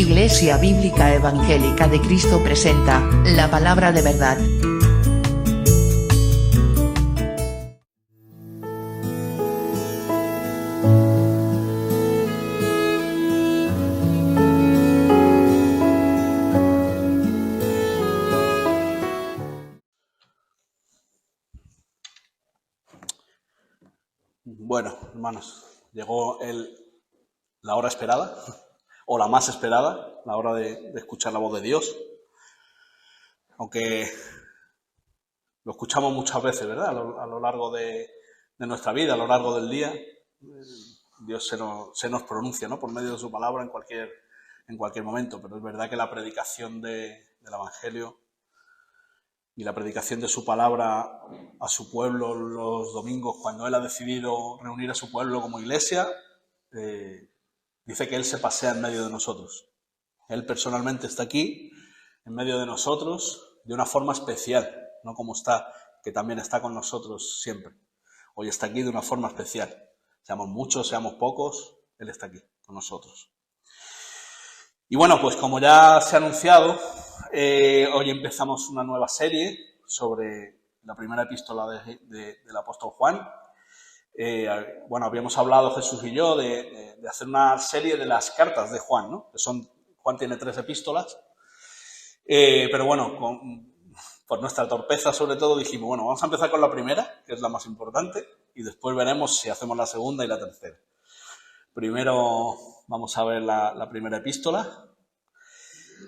Iglesia Bíblica Evangélica de Cristo presenta la palabra de verdad. Bueno, hermanos, llegó la hora esperada, o la más esperada, la hora de escuchar la voz de Dios. Aunque lo escuchamos muchas veces, ¿verdad? A lo largo de nuestra vida, a lo largo del día, Dios se nos pronuncia, ¿no? Por medio de su palabra en cualquier momento. Pero es verdad que la predicación del Evangelio y la predicación de su palabra a su pueblo los domingos, cuando Él ha decidido reunir a su pueblo como iglesia, dice que Él se pasea en medio de nosotros. Él personalmente está aquí, en medio de nosotros, de una forma especial, no como está, que también está con nosotros siempre. Hoy está aquí de una forma especial. Seamos muchos, seamos pocos, Él está aquí con nosotros. Y bueno, pues como ya se ha anunciado, hoy empezamos una nueva serie sobre la primera epístola del apóstol Juan. Bueno, habíamos hablado Jesús y yo de hacer una serie de las cartas de Juan, ¿no? Juan tiene 3 epístolas, pero bueno, por nuestra torpeza sobre todo dijimos, bueno, vamos a empezar con la primera, que es la más importante, y después veremos si hacemos la segunda y la tercera. Primero vamos a ver la primera epístola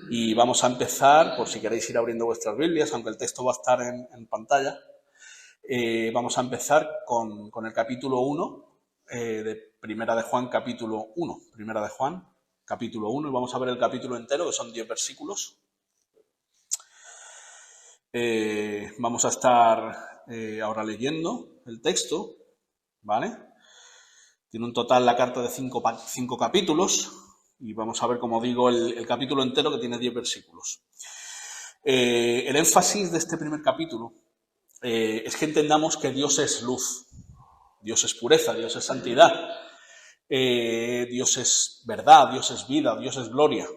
y vamos a empezar, por si queréis ir abriendo vuestras Biblias, aunque el texto va a estar en pantalla, vamos a empezar con el capítulo 1 de Primera de Juan, capítulo 1. Primera de Juan, capítulo 1, y vamos a ver el capítulo entero, que son 10 versículos. Vamos a estar ahora leyendo el texto, ¿vale? Tiene un total la carta de 5 capítulos, y vamos a ver, como digo, el capítulo entero, que tiene 10 versículos. El énfasis de este primer capítulo es que entendamos que Dios es luz, Dios es pureza, Dios es santidad, Dios es verdad, Dios es vida, Dios es gloria.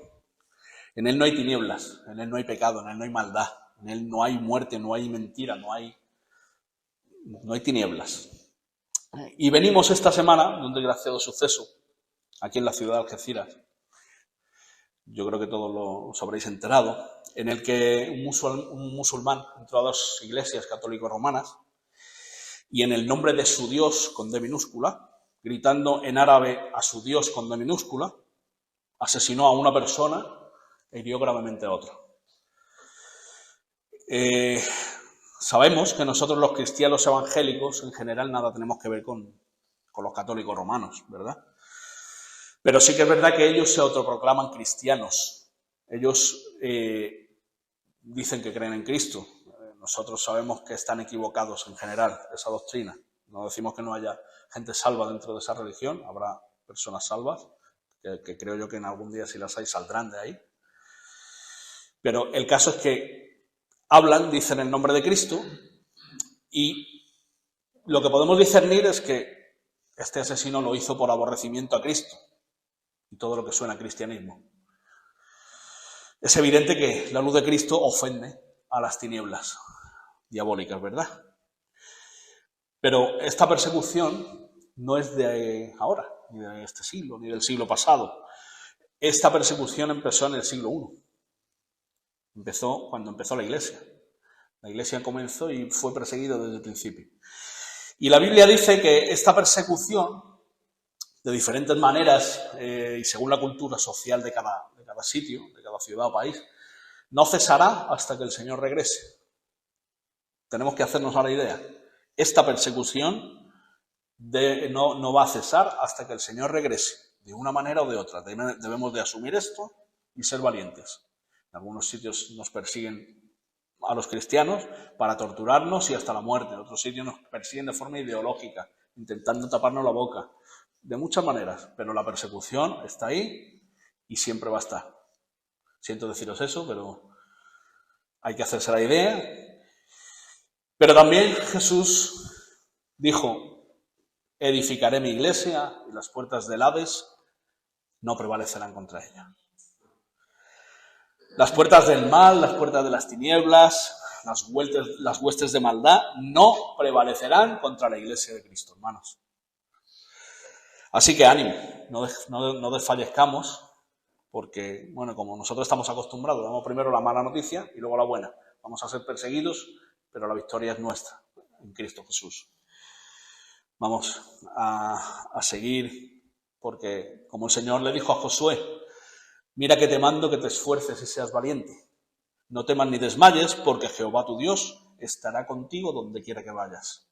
En Él no hay tinieblas, en Él no hay pecado, en Él no hay maldad, en Él no hay muerte, no hay mentira, no hay tinieblas. Y venimos esta semana de un desgraciado suceso aquí en la ciudad de Algeciras. Yo creo que todos os habréis enterado, en el que un musulmán entró a 2 iglesias católico-romanas y en el nombre de su Dios con D minúscula, gritando en árabe a su Dios con D minúscula, asesinó a una persona e hirió gravemente a otra. Sabemos que nosotros los cristianos evangélicos en general nada tenemos que ver con los católicos romanos, ¿verdad? Pero sí que es verdad que ellos se autoproclaman cristianos. Ellos dicen que creen en Cristo. Nosotros sabemos que están equivocados en general esa doctrina. No decimos que no haya gente salva dentro de esa religión. Habrá personas salvas, que creo yo que en algún día, si las hay, saldrán de ahí. Pero el caso es que dicen el nombre de Cristo, y lo que podemos discernir es que este asesino lo hizo por aborrecimiento a Cristo y todo lo que suena a cristianismo. Es evidente que la luz de Cristo ofende a las tinieblas diabólicas, ¿verdad? Pero esta persecución no es de ahora, ni de este siglo, ni del siglo pasado. Esta persecución empezó en el siglo I. Empezó cuando empezó la Iglesia. La Iglesia comenzó y fue perseguida desde el principio. Y la Biblia dice que esta persecución, de diferentes maneras y según la cultura social de cada sitio, de cada ciudad o país, no cesará hasta que el Señor regrese. Tenemos que hacernos a la idea. Esta persecución no va a cesar hasta que el Señor regrese, de una manera o de otra. Debemos de asumir esto y ser valientes. En algunos sitios nos persiguen a los cristianos para torturarnos y hasta la muerte. En otros sitios nos persiguen de forma ideológica, intentando taparnos la boca. De muchas maneras, pero la persecución está ahí y siempre va a estar. Siento deciros eso, pero hay que hacerse la idea. Pero también Jesús dijo: edificaré mi iglesia y las puertas del Hades no prevalecerán contra ella. Las puertas del mal, las puertas de las tinieblas, las huestes de maldad no prevalecerán contra la Iglesia de Cristo, hermanos. Así que ánimo, no desfallezcamos, porque, bueno, como nosotros estamos acostumbrados, damos primero la mala noticia y luego la buena. Vamos a ser perseguidos, pero la victoria es nuestra, en Cristo Jesús. Vamos a seguir, porque como el Señor le dijo a Josué, mira que te mando que te esfuerces y seas valiente. No temas ni desmayes, porque Jehová tu Dios estará contigo donde quiera que vayas.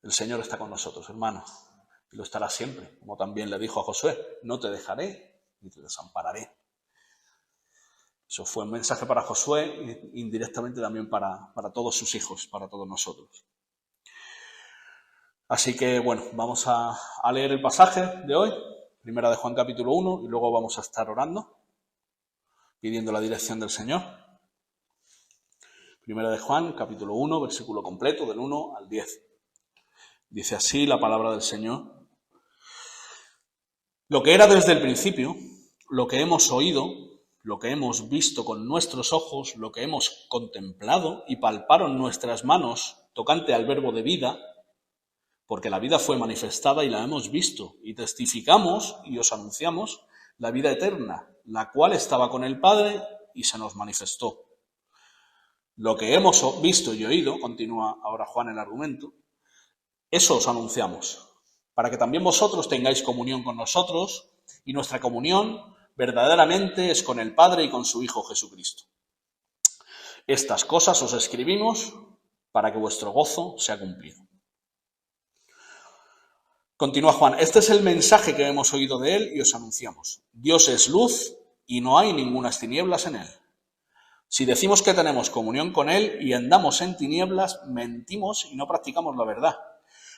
El Señor está con nosotros, hermanos, y lo estará siempre, como también le dijo a Josué, no te dejaré ni te desampararé. Eso fue un mensaje para Josué e indirectamente también para todos sus hijos, para todos nosotros. Así que, bueno, vamos a leer el pasaje de hoy, Primera de Juan capítulo 1, y luego vamos a estar orando, pidiendo la dirección del Señor. Primera de Juan capítulo 1, versículo completo, del 1 al 10. Dice así la palabra del Señor. Lo que era desde el principio, lo que hemos oído, lo que hemos visto con nuestros ojos, lo que hemos contemplado y palparon nuestras manos tocante al verbo de vida, porque la vida fue manifestada y la hemos visto, y testificamos y os anunciamos la vida eterna, la cual estaba con el Padre y se nos manifestó. Lo que hemos visto y oído, continúa ahora Juan el argumento, eso os anunciamos, para que también vosotros tengáis comunión con nosotros, y nuestra comunión verdaderamente es con el Padre y con su Hijo Jesucristo. Estas cosas os escribimos para que vuestro gozo sea cumplido. Continúa Juan, este es el mensaje que hemos oído de él y os anunciamos. Dios es luz y no hay ningunas tinieblas en él. Si decimos que tenemos comunión con él y andamos en tinieblas, mentimos y no practicamos la verdad.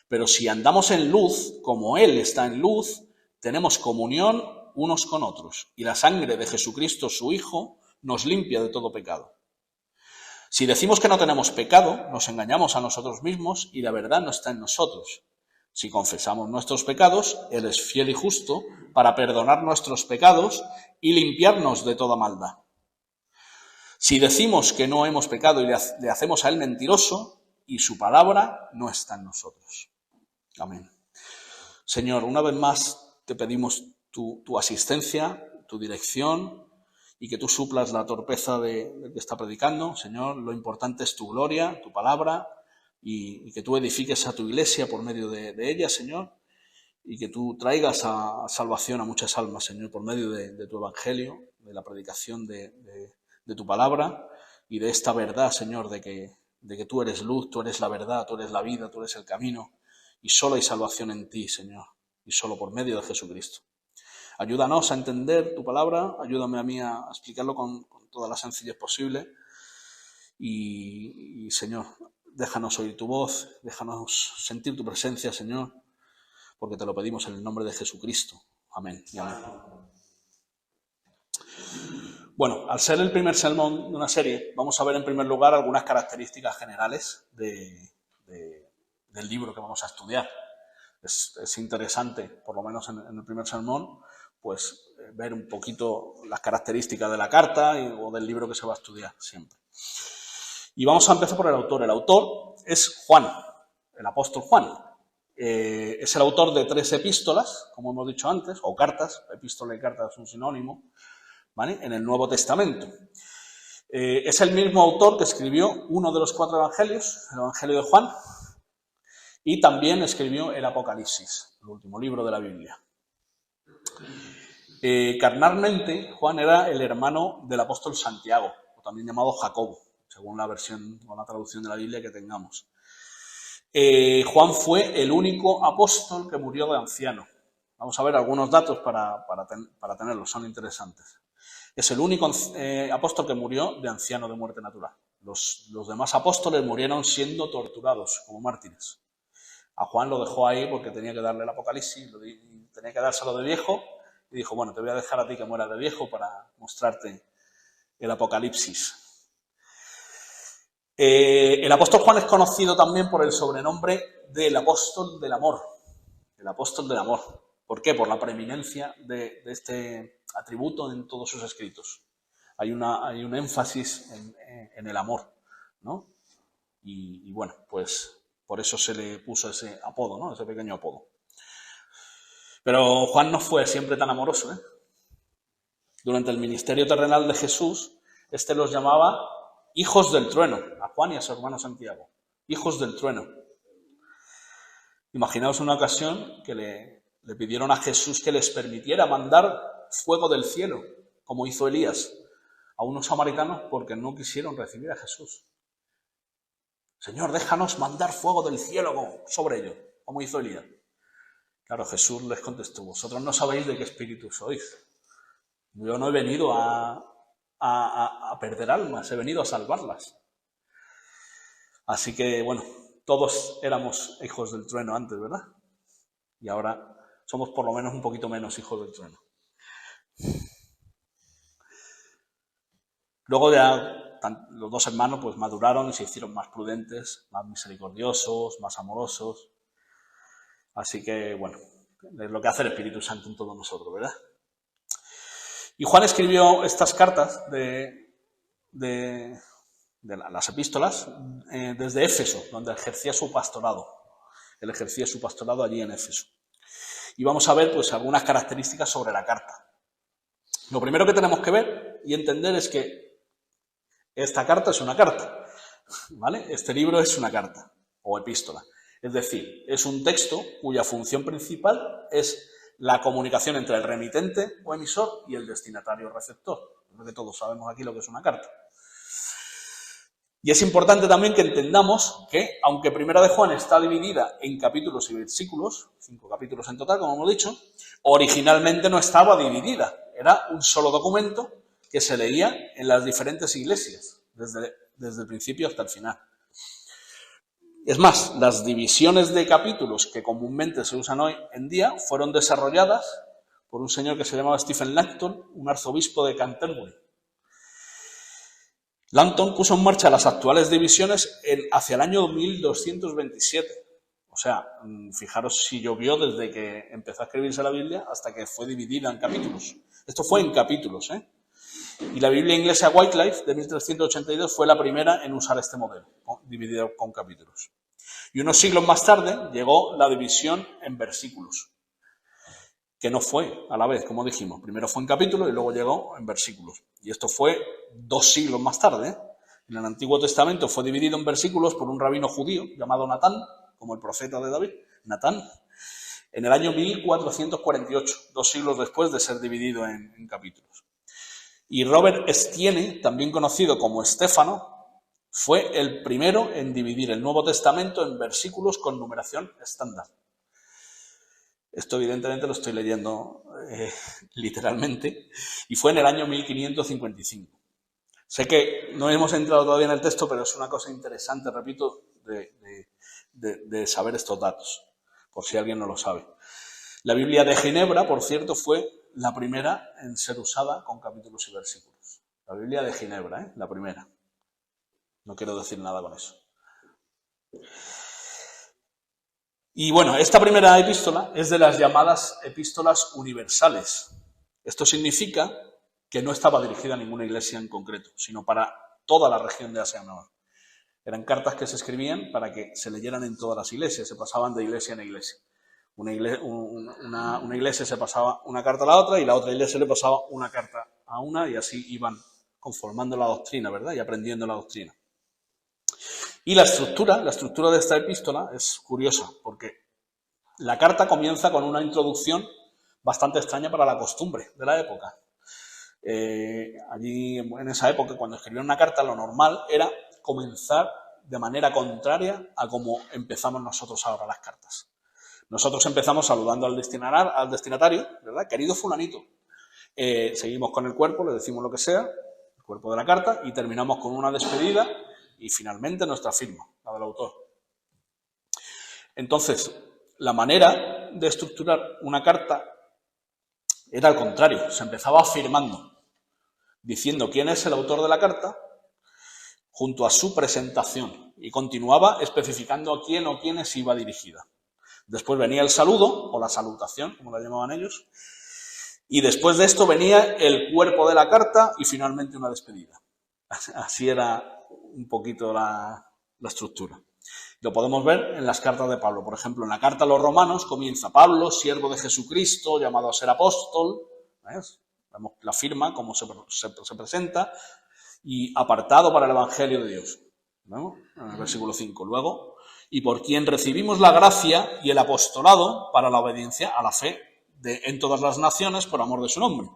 Pero si andamos en luz, como él está en luz, tenemos comunión unos con otros. Y la sangre de Jesucristo, su Hijo, nos limpia de todo pecado. Si decimos que no tenemos pecado, nos engañamos a nosotros mismos y la verdad no está en nosotros. Si confesamos nuestros pecados, él es fiel y justo para perdonar nuestros pecados y limpiarnos de toda maldad. Si decimos que no hemos pecado y le hacemos a él mentiroso, y su palabra no está en nosotros. Amén. Señor, una vez más te pedimos tu asistencia, tu dirección, y que tú suplas la torpeza del que está predicando. Señor, lo importante es tu gloria, tu palabra, y que tú edifiques a tu iglesia por medio de ella, Señor, y que tú traigas a salvación a muchas almas, Señor, por medio de tu evangelio, de la predicación de tu palabra y de esta verdad, Señor, de que tú eres luz, tú eres la verdad, tú eres la vida, tú eres el camino, y solo hay salvación en ti, Señor, y solo por medio de Jesucristo. Ayúdanos a entender tu palabra, ayúdame a mí a explicarlo con toda la sencillez posible, y Señor, déjanos oír tu voz, déjanos sentir tu presencia, Señor, porque te lo pedimos en el nombre de Jesucristo. Amén y amén. Bueno, al ser el primer sermón de una serie, vamos a ver en primer lugar algunas características generales del libro que vamos a estudiar. Es interesante, por lo menos en el primer sermón, pues ver un poquito las características de la carta o del libro que se va a estudiar siempre. Y vamos a empezar por el autor. El autor es Juan, el apóstol Juan. Es el autor de 3 epístolas, como hemos dicho antes, o cartas. Epístola y carta es un sinónimo, ¿vale? En el Nuevo Testamento. Es el mismo autor que escribió uno de los 4 evangelios, el Evangelio de Juan, y también escribió el Apocalipsis, el último libro de la Biblia. Carnalmente, Juan era el hermano del apóstol Santiago, o también llamado Jacobo, según la versión o la traducción de la Biblia que tengamos. Juan fue el único apóstol que murió de anciano. Vamos a ver algunos datos para tenerlos, son interesantes. Es el único apóstol que murió de anciano de muerte natural. Los demás apóstoles murieron siendo torturados como mártires. A Juan lo dejó ahí porque tenía que darle el Apocalipsis, tenía que dárselo de viejo, y dijo, bueno, te voy a dejar a ti que mueras de viejo para mostrarte el Apocalipsis. El apóstol Juan es conocido también por el sobrenombre del apóstol del amor. El apóstol del amor. ¿Por qué? Por la preeminencia de este atributo en todos sus escritos. Hay un énfasis en el amor, ¿no? Y bueno, pues por eso se le puso ese apodo, ¿no? Ese pequeño apodo. Pero Juan no fue siempre tan amoroso, ¿eh? Durante el ministerio terrenal de Jesús, los llamaba hijos del trueno, a Juan y a su hermano Santiago. Hijos del trueno. Imaginaos una ocasión que le pidieron a Jesús que les permitiera mandar fuego del cielo, como hizo Elías, a unos samaritanos porque no quisieron recibir a Jesús. Señor, déjanos mandar fuego del cielo sobre ellos, como hizo Elías. Claro, Jesús les contestó, vosotros no sabéis de qué espíritu sois. Yo no he venido a perder almas, he venido a salvarlas. Así que, bueno, todos éramos hijos del trueno antes, ¿verdad? Y ahora somos por lo menos un poquito menos hijos del trueno. Luego ya los dos hermanos pues maduraron y se hicieron más prudentes, más misericordiosos, más amorosos. Así que, bueno, es lo que hace el Espíritu Santo en todos nosotros, ¿verdad? Y Juan escribió estas cartas de las epístolas desde Éfeso, donde ejercía su pastorado. Él ejercía su pastorado allí en Éfeso. Y vamos a ver pues algunas características sobre la carta. Lo primero que tenemos que ver y entender es que esta carta es una carta, ¿vale? Este libro es una carta o epístola. Es decir, es un texto cuya función principal es la comunicación entre el remitente o emisor y el destinatario o receptor. Porque todos sabemos aquí lo que es una carta. Y es importante también que entendamos que, aunque Primera de Juan está dividida en capítulos y versículos, 5 capítulos en total, como hemos dicho, originalmente no estaba dividida. Era un solo documento que se leía en las diferentes iglesias, desde el principio hasta el final. Es más, las divisiones de capítulos que comúnmente se usan hoy en día fueron desarrolladas por un señor que se llamaba Stephen Langton, un arzobispo de Canterbury. Langton puso en marcha las actuales divisiones hacia el año 1227. O sea, fijaros si llovió desde que empezó a escribirse la Biblia hasta que fue dividida en capítulos. Esto fue en capítulos, ¿eh? Y la Biblia inglesa Wycliffe de 1382 fue la primera en usar este modelo, dividido con capítulos. Y unos siglos más tarde llegó la división en versículos, que no fue a la vez, como dijimos. Primero fue en capítulos y luego llegó en versículos. Y esto fue 2 siglos más tarde, ¿eh? En el Antiguo Testamento fue dividido en versículos por un rabino judío llamado Natán, como el profeta de David, Natán, en el año 1448, 2 siglos después de ser dividido en capítulos. Y Robert Estienne, también conocido como Estéfano, fue el primero en dividir el Nuevo Testamento en versículos con numeración estándar. Esto evidentemente lo estoy leyendo literalmente, y fue en el año 1555. Sé que no hemos entrado todavía en el texto, pero es una cosa interesante, repito, de saber estos datos, por si alguien no lo sabe. La Biblia de Ginebra, por cierto, fue la primera en ser usada con capítulos y versículos. La Biblia de Ginebra, la primera. No quiero decir nada con eso. Y bueno, esta primera epístola es de las llamadas epístolas universales. Esto significa que no estaba dirigida a ninguna iglesia en concreto, sino para toda la región de Asia Menor. Eran cartas que se escribían para que se leyeran en todas las iglesias, se pasaban de iglesia en iglesia. Una iglesia se pasaba una carta a la otra y la otra iglesia le pasaba una carta a una, y así iban conformando la doctrina, ¿verdad? Y aprendiendo la doctrina. Y la estructura de esta epístola es curiosa, porque la carta comienza con una introducción bastante extraña para la costumbre de la época. Allí, en esa época, cuando escribían una carta, lo normal era comenzar de manera contraria a como empezamos nosotros ahora las cartas. Nosotros empezamos saludando al destinatario, ¿verdad? Querido fulanito. Seguimos con el cuerpo, le decimos lo que sea, el cuerpo de la carta, y terminamos con una despedida y finalmente nuestra firma, la del autor. Entonces, la manera de estructurar una carta era al contrario, se empezaba afirmando, diciendo quién es el autor de la carta junto a su presentación, y continuaba especificando a quién o quiénes iba dirigida. Después venía el saludo, o la salutación, como la llamaban ellos, Y después de esto venía el cuerpo de la carta y finalmente una despedida. Así era un poquito la estructura. Lo podemos ver en las cartas de Pablo. Por ejemplo, en la carta a los romanos comienza Pablo, siervo de Jesucristo, llamado a ser apóstol. ¿Ves? Vemos la firma, cómo se presenta, y apartado para el Evangelio de Dios. ¿No? En el versículo 5. Luego, y por quien recibimos la gracia y el apostolado para la obediencia a la fe en todas las naciones por amor de su nombre.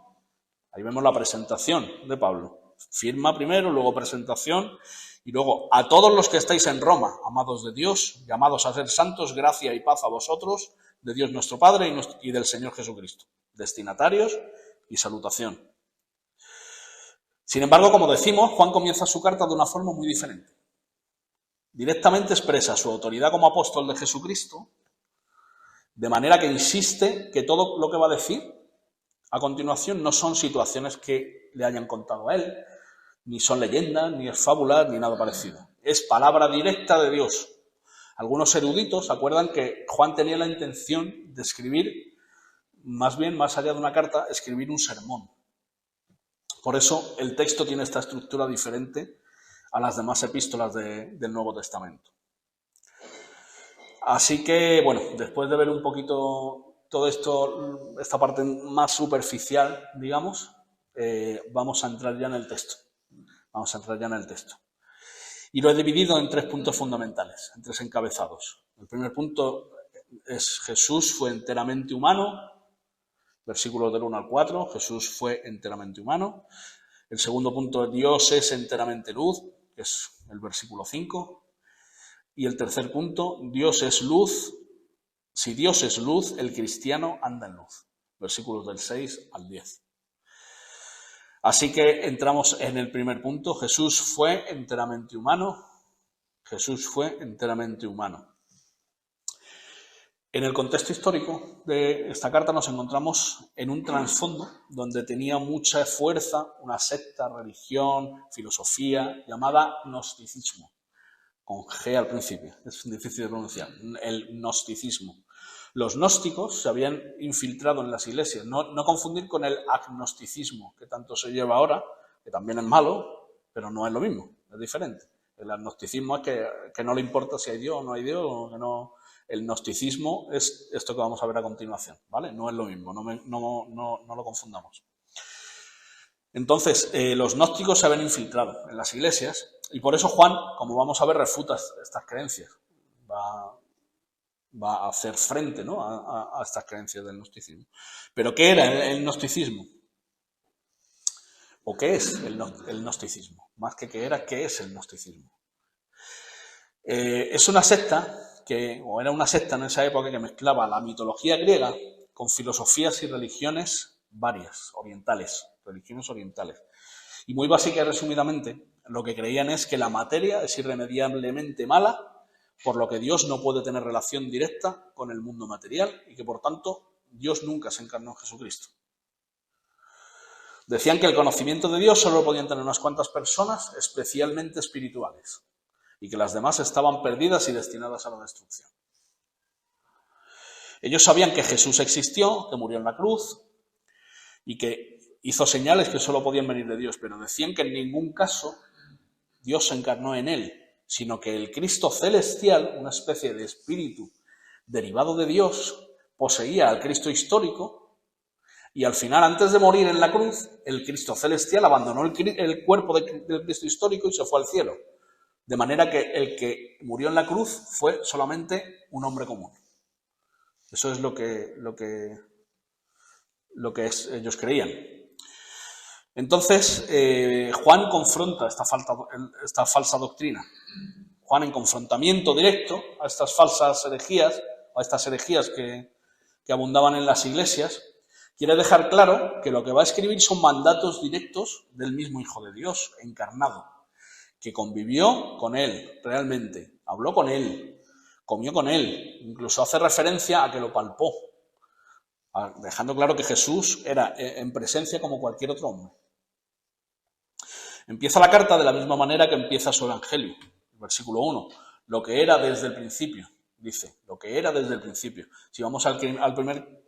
Ahí vemos la presentación de Pablo. Firma primero, luego presentación, y luego a todos los que estáis en Roma, amados de Dios, llamados a ser santos, gracia y paz a vosotros, de Dios nuestro Padre y del Señor Jesucristo. Destinatarios y salutación. Sin embargo, como decimos, Juan comienza su carta de una forma muy diferente. Directamente expresa su autoridad como apóstol de Jesucristo, de manera que insiste que todo lo que va a decir a continuación no son situaciones que le hayan contado a él, ni son leyendas, ni es fábula, ni nada parecido. Es palabra directa de Dios. Algunos eruditos acuerdan que Juan tenía la intención de escribir, más bien, más allá de una carta, escribir un sermón. Por eso el texto tiene esta estructura diferente a las demás epístolas del Nuevo Testamento. Así que, bueno, después de ver un poquito todo esto, esta parte más superficial, digamos, vamos a entrar ya en el texto. Y lo he dividido en 3 puntos fundamentales, en 3 encabezados. El primer punto es Jesús fue enteramente humano, versículos del 1 al 4, Jesús fue enteramente humano. El segundo punto, Dios es enteramente luz, que es el versículo 5. Y el tercer punto, Dios es luz. Si Dios es luz, el cristiano anda en luz. Versículos del 6 al 10. Así que entramos en el primer punto. Jesús fue enteramente humano. Jesús fue enteramente humano. En el contexto histórico de esta carta nos encontramos en un trasfondo donde tenía mucha fuerza una secta, religión, filosofía llamada gnosticismo. Con G al principio, es difícil de pronunciar, el gnosticismo. Los gnósticos se habían infiltrado en las iglesias, no confundir con el agnosticismo, que tanto se lleva ahora, que también es malo, pero no es lo mismo, es diferente. El agnosticismo es que no le importa si hay Dios o no hay Dios, o que no. El gnosticismo es esto que vamos a ver a continuación, ¿vale? No es lo mismo, no lo confundamos. Entonces, los gnósticos se habían infiltrado en las iglesias y por eso Juan, como vamos a ver, refuta estas creencias. Va a hacer frente, ¿no?, a estas creencias del gnosticismo. ¿Pero qué era el gnosticismo? ¿O qué es el gnosticismo? Más que qué era, ¿qué es el gnosticismo? Es una secta era una secta en esa época que mezclaba la mitología griega con filosofías y religiones varias, religiones orientales. Y muy básica y resumidamente, lo que creían es que la materia es irremediablemente mala, por lo que Dios no puede tener relación directa con el mundo material y que, por tanto, Dios nunca se encarnó en Jesucristo. Decían que el conocimiento de Dios solo lo podían tener unas cuantas personas especialmente espirituales y que las demás estaban perdidas y destinadas a la destrucción. Ellos sabían que Jesús existió, que murió en la cruz y que hizo señales que solo podían venir de Dios, pero decían que en ningún caso Dios se encarnó en él, sino que el Cristo celestial, una especie de espíritu derivado de Dios, poseía al Cristo histórico y al final, antes de morir en la cruz, el Cristo celestial abandonó el cuerpo del Cristo histórico y se fue al cielo. De manera que el que murió en la cruz fue solamente un hombre común. Eso es lo que ellos creían. Entonces, Juan confronta esta falsa doctrina. Juan, en confrontamiento directo a estas falsas herejías, a estas herejías que abundaban en las iglesias, quiere dejar claro que lo que va a escribir son mandatos directos del mismo Hijo de Dios, encarnado, que convivió con él realmente, habló con él, comió con él, incluso hace referencia a que lo palpó, dejando claro que Jesús era en presencia como cualquier otro hombre. Empieza la carta de la misma manera que empieza su evangelio, versículo 1, lo que era desde el principio, dice, lo que era desde el principio. Si vamos al primer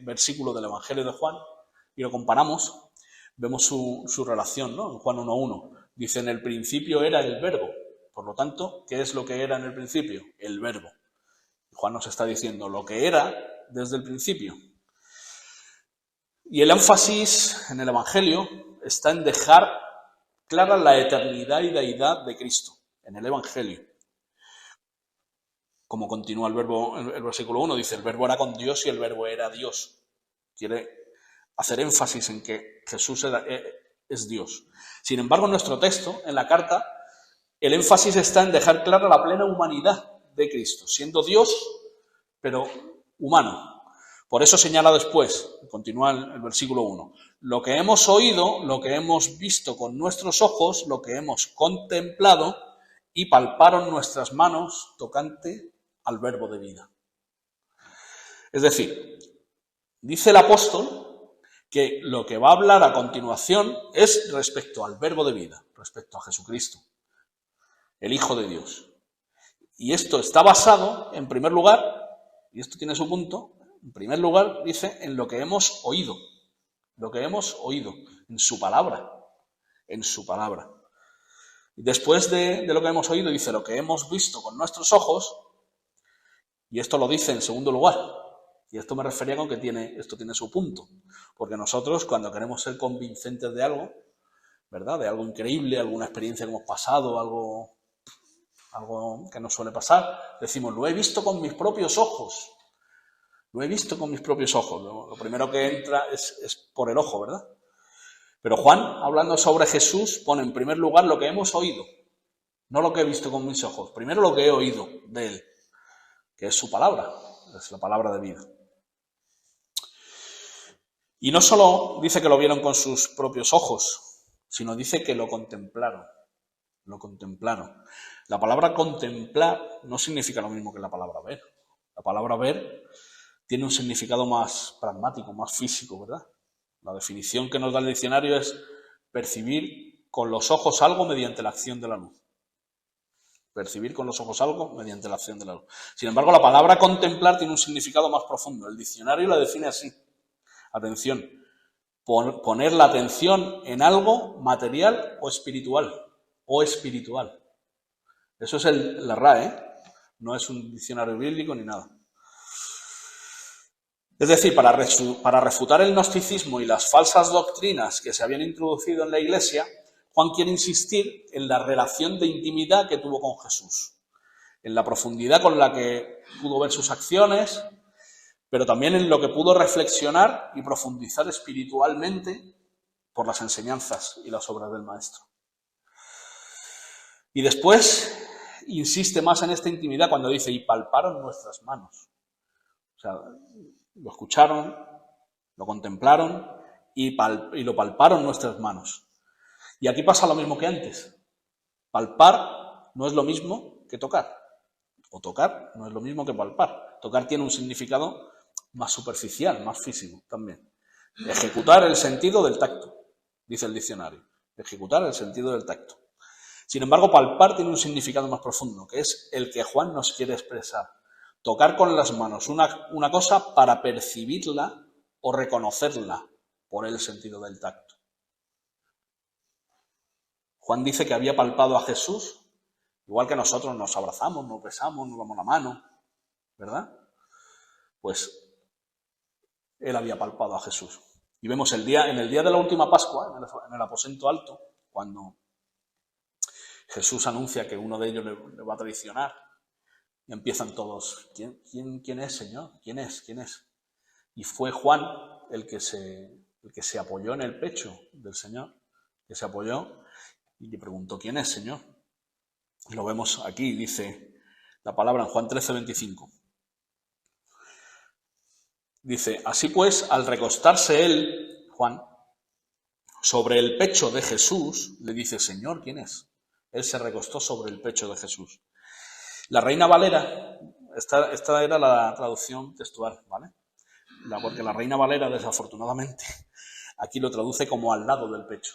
versículo del evangelio de Juan, y lo comparamos, vemos su relación, ¿no? En Juan 1:1 dice, en el principio era el verbo. Por lo tanto, ¿qué es lo que era en el principio? El verbo. Juan nos está diciendo lo que era desde el principio. Y el énfasis en el Evangelio está en dejar clara la eternidad y deidad de Cristo, en el Evangelio. Como continúa el versículo 1, dice, el verbo era con Dios y el verbo era Dios. Quiere hacer énfasis en que Jesús es Dios. Sin embargo, en nuestro texto, en la carta, el énfasis está en dejar clara la plena humanidad de Cristo, siendo Dios, pero humano. Por eso señala después, continúa el versículo 1, lo que hemos oído, lo que hemos visto con nuestros ojos, lo que hemos contemplado y palparon nuestras manos tocante al verbo de vida. Es decir, dice el apóstol que lo que va a hablar a continuación es respecto al verbo de vida, respecto a Jesucristo, el Hijo de Dios. Y esto está basado, en primer lugar, y esto tiene su punto, en primer lugar dice en lo que hemos oído, en su palabra, en su palabra. Y después de lo que hemos oído dice lo que hemos visto con nuestros ojos, y esto lo dice en segundo lugar. Y esto me refería con que esto tiene su punto, porque nosotros cuando queremos ser convincentes de algo, ¿verdad? De algo increíble, alguna experiencia que hemos pasado, algo que nos suele pasar, decimos, lo he visto con mis propios ojos. Lo he visto con mis propios ojos. Lo primero que entra es por el ojo, ¿verdad? Pero Juan, hablando sobre Jesús, pone en primer lugar lo que hemos oído, no lo que he visto con mis ojos. Primero lo que he oído de él, que es su palabra, es la palabra de vida. Y no solo dice que lo vieron con sus propios ojos, sino dice que lo contemplaron. Lo contemplaron. La palabra contemplar no significa lo mismo que la palabra ver. La palabra ver tiene un significado más pragmático, más físico, ¿verdad? La definición que nos da el diccionario es percibir con los ojos algo mediante la acción de la luz. Percibir con los ojos algo mediante la acción de la luz. Sin embargo, la palabra contemplar tiene un significado más profundo. El diccionario la define así. Atención, poner la atención en algo material o espiritual. Eso es la RAE, no es un diccionario bíblico ni nada. Es decir, para refutar el gnosticismo y las falsas doctrinas que se habían introducido en la Iglesia, Juan quiere insistir en la relación de intimidad que tuvo con Jesús, en la profundidad con la que pudo ver sus acciones, pero también en lo que pudo reflexionar y profundizar espiritualmente por las enseñanzas y las obras del Maestro. Y después insiste más en esta intimidad cuando dice, y palparon nuestras manos. O sea, lo escucharon, lo contemplaron y lo palparon nuestras manos. Y aquí pasa lo mismo que antes. Palpar no es lo mismo que tocar. O tocar no es lo mismo que palpar. Tocar tiene un significado más superficial, más físico también. Ejecutar el sentido del tacto, dice el diccionario. Ejecutar el sentido del tacto. Sin embargo, palpar tiene un significado más profundo, que es el que Juan nos quiere expresar. Tocar con las manos una cosa para percibirla o reconocerla por el sentido del tacto. Juan dice que había palpado a Jesús, igual que nosotros nos abrazamos, nos besamos, nos damos la mano, ¿verdad? Pues él había palpado a Jesús. Y vemos en el día de la última Pascua, en el aposento alto, cuando Jesús anuncia que uno de ellos le va a traicionar, y empiezan todos, ¿quién es, Señor? ¿Quién es? Y fue Juan el que se apoyó en el pecho del Señor, que se apoyó y le preguntó, ¿quién es, Señor? Y lo vemos aquí, dice la palabra en Juan 13:25. Dice, así pues, al recostarse él, Juan, sobre el pecho de Jesús, le dice, Señor, ¿quién es? Él se recostó sobre el pecho de Jesús. La Reina Valera, esta era la traducción textual, ¿vale? Porque la Reina Valera, desafortunadamente, aquí lo traduce como al lado del pecho.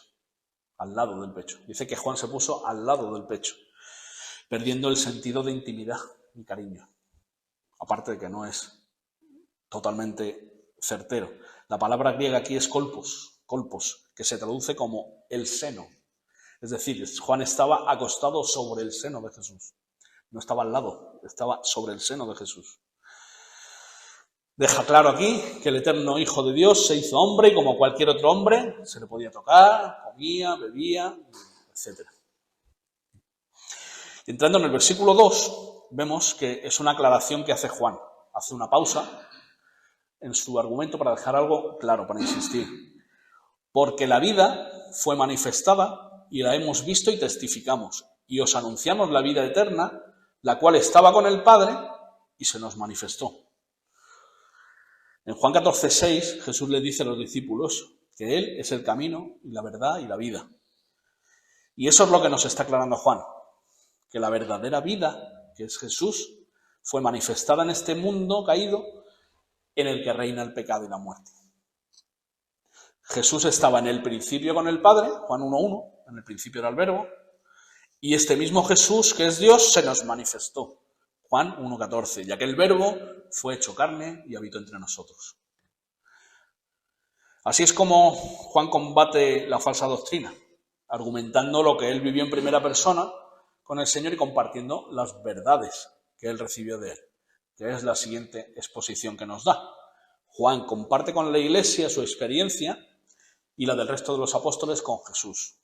Al lado del pecho. Dice que Juan se puso al lado del pecho, perdiendo el sentido de intimidad y cariño. Aparte de que no es totalmente certero. La palabra griega aquí es kolpos, que se traduce como el seno. Es decir, Juan estaba acostado sobre el seno de Jesús. No estaba al lado, estaba sobre el seno de Jesús. Deja claro aquí que el eterno Hijo de Dios se hizo hombre y como cualquier otro hombre se le podía tocar, comía, bebía, etc. Entrando en el versículo 2, vemos que es una aclaración que hace Juan. Hace una pausa en su argumento para dejar algo claro, para insistir. Porque la vida fue manifestada y la hemos visto y testificamos. Y os anunciamos la vida eterna, la cual estaba con el Padre y se nos manifestó. En Juan 14:6, Jesús le dice a los discípulos que Él es el camino y la verdad y la vida. Y eso es lo que nos está aclarando Juan, que la verdadera vida, que es Jesús, fue manifestada en este mundo caído en el que reina el pecado y la muerte. Jesús estaba en el principio con el Padre, Juan 1:1, en el principio era el Verbo, y este mismo Jesús, que es Dios, se nos manifestó. Juan 1:14, ya que el Verbo fue hecho carne y habitó entre nosotros. Así es como Juan combate la falsa doctrina, argumentando lo que él vivió en primera persona con el Señor y compartiendo las verdades que él recibió de él, que es la siguiente exposición que nos da. Juan comparte con la Iglesia su experiencia y la del resto de los apóstoles con Jesús.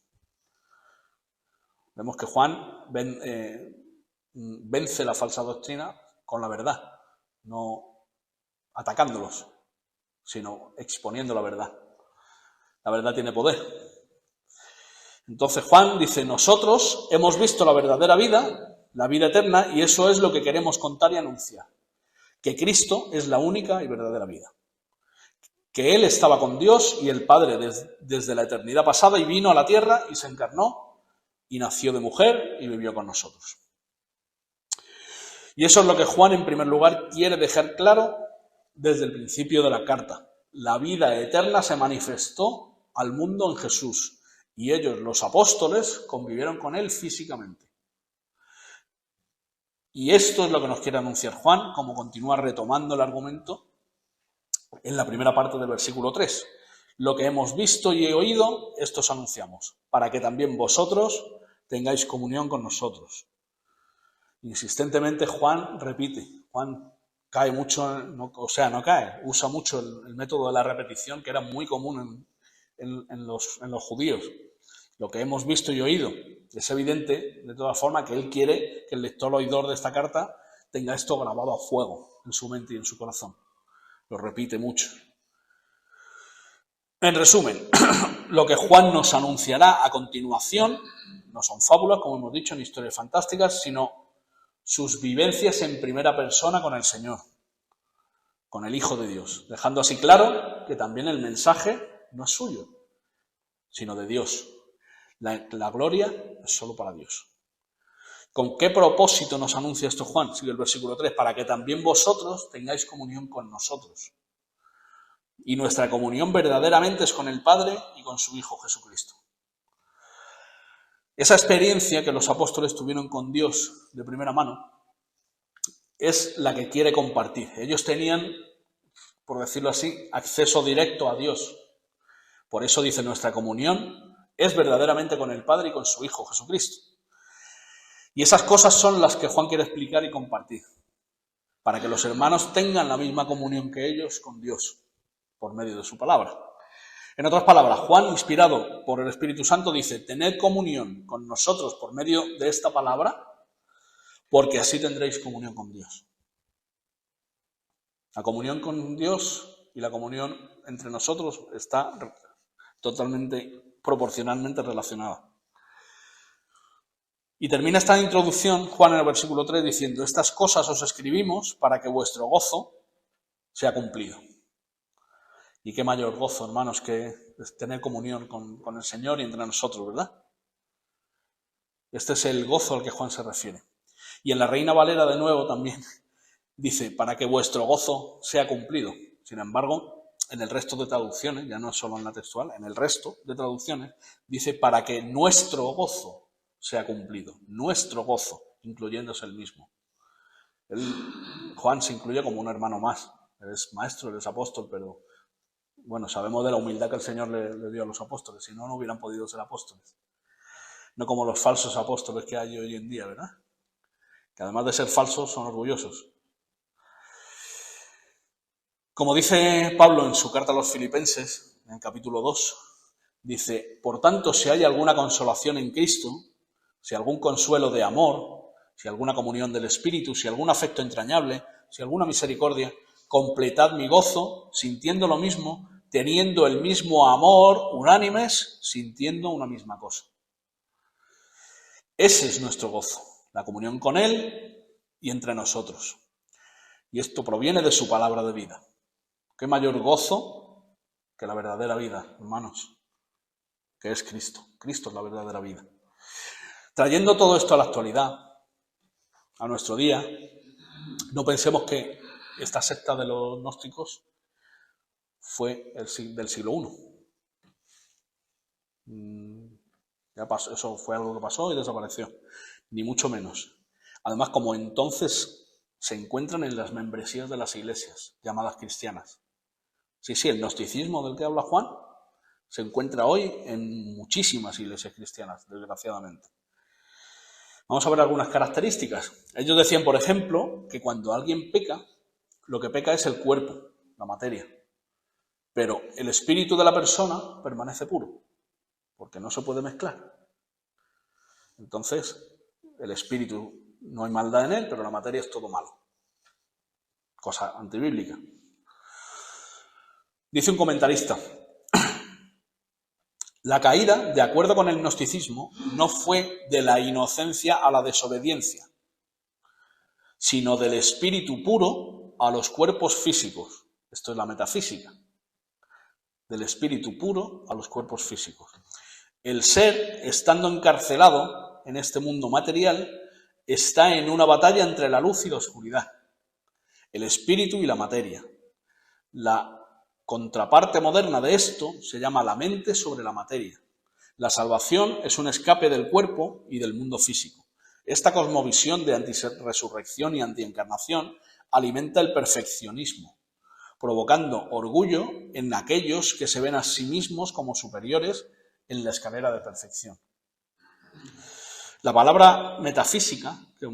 Vemos que Juan vence la falsa doctrina con la verdad, no atacándolos, sino exponiendo la verdad. La verdad tiene poder. Entonces Juan dice, nosotros hemos visto la verdadera vida, la vida eterna, y eso es lo que queremos contar y anunciar. Que Cristo es la única y verdadera vida. Que Él estaba con Dios y el Padre desde la eternidad pasada y vino a la tierra y se encarnó y nació de mujer y vivió con nosotros. Y eso es lo que Juan, en primer lugar, quiere dejar claro desde el principio de la carta. La vida eterna se manifestó al mundo en Jesús y ellos, los apóstoles, convivieron con Él físicamente. Y esto es lo que nos quiere anunciar Juan, como continúa retomando el argumento en la primera parte del versículo 3. Lo que hemos visto y oído, esto os anunciamos, para que también vosotros tengáis comunión con nosotros. Insistentemente Juan repite, Juan cae mucho, usa mucho el método de la repetición que era muy común en los judíos. Lo que hemos visto y oído. Es evidente, de todas formas, que él quiere que el lector oidor de esta carta tenga esto grabado a fuego en su mente y en su corazón. Lo repite mucho. En resumen, lo que Juan nos anunciará a continuación no son fábulas, como hemos dicho, ni historias fantásticas, sino sus vivencias en primera persona con el Señor, con el Hijo de Dios, dejando así claro que también el mensaje no es suyo, sino de Dios. La gloria es solo para Dios. ¿Con qué propósito nos anuncia esto Juan? Sigue el versículo 3, para que también vosotros tengáis comunión con nosotros. Y nuestra comunión verdaderamente es con el Padre y con su Hijo Jesucristo. Esa experiencia que los apóstoles tuvieron con Dios de primera mano es la que quiere compartir. Ellos tenían, por decirlo así, acceso directo a Dios. Por eso dice, nuestra comunión es verdaderamente con el Padre y con su Hijo Jesucristo. Y esas cosas son las que Juan quiere explicar y compartir, para que los hermanos tengan la misma comunión que ellos con Dios, por medio de su palabra. En otras palabras, Juan, inspirado por el Espíritu Santo, dice, tened comunión con nosotros por medio de esta palabra, porque así tendréis comunión con Dios. La comunión con Dios y la comunión entre nosotros está totalmente, proporcionalmente relacionada. Y termina esta introducción, Juan, en el versículo 3, diciendo, estas cosas os escribimos para que vuestro gozo sea cumplido. Y qué mayor gozo, hermanos, que tener comunión con el Señor y entre nosotros, ¿verdad? Este es el gozo al que Juan se refiere. Y en la Reina Valera, de nuevo, también dice, para que vuestro gozo sea cumplido. Sin embargo, en el resto de traducciones, ya no solo en la textual, en el resto de traducciones, dice, para que nuestro gozo sea cumplido. Nuestro gozo, incluyéndose el mismo. Juan se incluye como un hermano más. Él es maestro, él es apóstol, pero bueno, sabemos de la humildad que el Señor le dio a los apóstoles, si no, no hubieran podido ser apóstoles. No como los falsos apóstoles que hay hoy en día, ¿verdad? Que además de ser falsos, son orgullosos. Como dice Pablo en su carta a los Filipenses, en el capítulo 2, dice: por tanto, si hay alguna consolación en Cristo, si algún consuelo de amor, si alguna comunión del Espíritu, si algún afecto entrañable, si alguna misericordia, completad mi gozo, sintiendo lo mismo, teniendo el mismo amor, unánimes, sintiendo una misma cosa. Ese es nuestro gozo, la comunión con Él y entre nosotros. Y esto proviene de su palabra de vida. ¿Qué mayor gozo que la verdadera vida, hermanos? Que es Cristo. Cristo es la verdadera vida. Trayendo todo esto a la actualidad, a nuestro día, no pensemos que esta secta de los gnósticos fue del siglo I. Ya pasó, eso fue algo que pasó y desapareció, ni mucho menos. Además, como entonces se encuentran en las membresías de las iglesias llamadas cristianas. Sí, el gnosticismo del que habla Juan se encuentra hoy en muchísimas iglesias cristianas, desgraciadamente. Vamos a ver algunas características. Ellos decían, por ejemplo, que cuando alguien peca, lo que peca es el cuerpo, la materia. Pero el espíritu de la persona permanece puro, porque no se puede mezclar. Entonces, el espíritu, no hay maldad en él, pero la materia es todo malo. Cosa antibíblica. Dice un comentarista: la caída, de acuerdo con el gnosticismo, no fue de la inocencia a la desobediencia, sino del espíritu puro a los cuerpos físicos. Esto es la metafísica. Del espíritu puro a los cuerpos físicos. El ser, estando encarcelado en este mundo material, está en una batalla entre la luz y la oscuridad, el espíritu y la materia. La contraparte moderna de esto se llama la mente sobre la materia. La salvación es un escape del cuerpo y del mundo físico. Esta cosmovisión de antirresurrección y antiencarnación alimenta el perfeccionismo, provocando orgullo en aquellos que se ven a sí mismos como superiores en la escalera de perfección. La palabra metafísica, que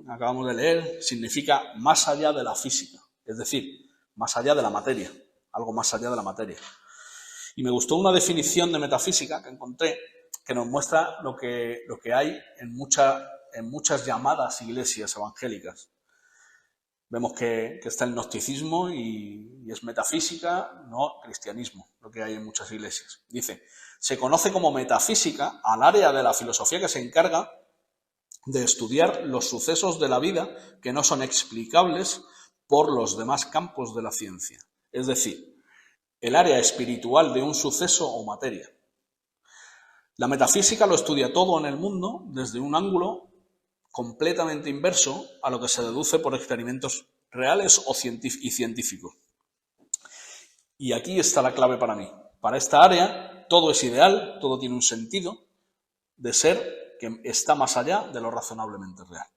acabamos de leer, significa más allá de la física, es decir, más allá de la materia, algo más allá de la materia. Y me gustó una definición de metafísica que encontré que nos muestra lo que hay en muchas llamadas iglesias evangélicas. Vemos que está el gnosticismo y es metafísica, no cristianismo, lo que hay en muchas iglesias. Dice: se conoce como metafísica al área de la filosofía que se encarga de estudiar los sucesos de la vida que no son explicables por los demás campos de la ciencia. Es decir, el área espiritual de un suceso o materia. La metafísica lo estudia todo en el mundo desde un ángulo completamente inverso a lo que se deduce por experimentos reales y científicos. Y aquí está la clave para mí. Para esta área todo es ideal, todo tiene un sentido de ser que está más allá de lo razonablemente real.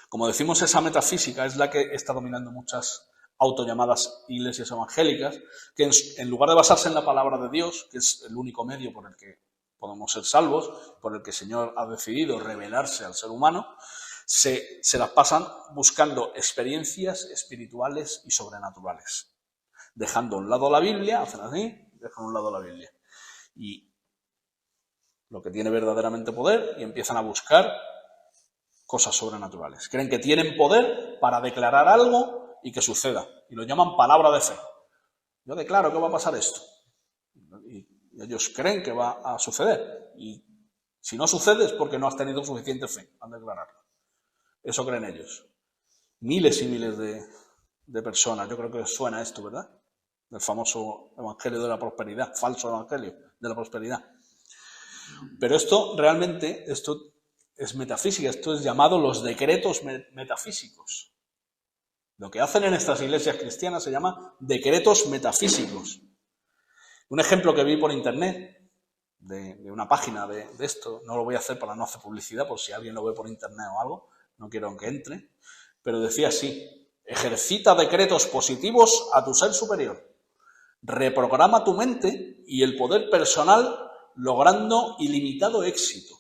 Como decimos, esa metafísica es la que está dominando muchas autollamadas iglesias evangélicas, que en lugar de basarse en la palabra de Dios, que es el único medio por el que podemos ser salvos, por el que el Señor ha decidido revelarse al ser humano, se las pasan buscando experiencias espirituales y sobrenaturales. Dejando a un lado la Biblia, hacen así, dejan a un lado la Biblia. Y lo que tiene verdaderamente poder, y empiezan a buscar cosas sobrenaturales. Creen que tienen poder para declarar algo y que suceda. Y lo llaman palabra de fe. Yo declaro que va a pasar esto. Y ellos creen que va a suceder. Y si no sucede es porque no has tenido suficiente fe al declararlo. Eso creen ellos. Miles y miles de personas. Yo creo que os suena esto, ¿verdad? Del famoso evangelio de la prosperidad. Falso evangelio de la prosperidad. Pero esto realmente, esto es metafísica. Esto es llamado los decretos metafísicos. Lo que hacen en estas iglesias cristianas se llama decretos metafísicos. Un ejemplo que vi por internet, de una página de esto, no lo voy a hacer para no hacer publicidad, por si alguien lo ve por internet o algo, no quiero que entre, pero decía así: ejercita decretos positivos a tu ser superior. reprograma tu mente y el poder personal logrando ilimitado éxito.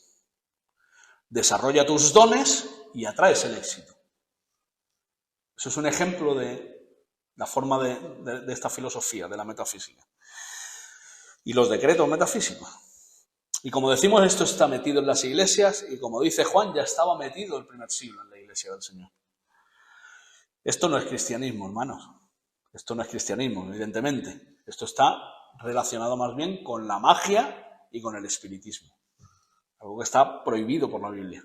Desarrolla tus dones y atraes el éxito. Eso es un ejemplo de la forma de esta filosofía, de la metafísica. Y los decretos metafísicos. Y como decimos, esto está metido en las iglesias y como dice Juan, ya estaba metido el primer siglo en la iglesia del Señor. Esto no es cristianismo, hermanos. Esto no es cristianismo, evidentemente. Esto está relacionado más bien con la magia y con el espiritismo. Algo que está prohibido por la Biblia.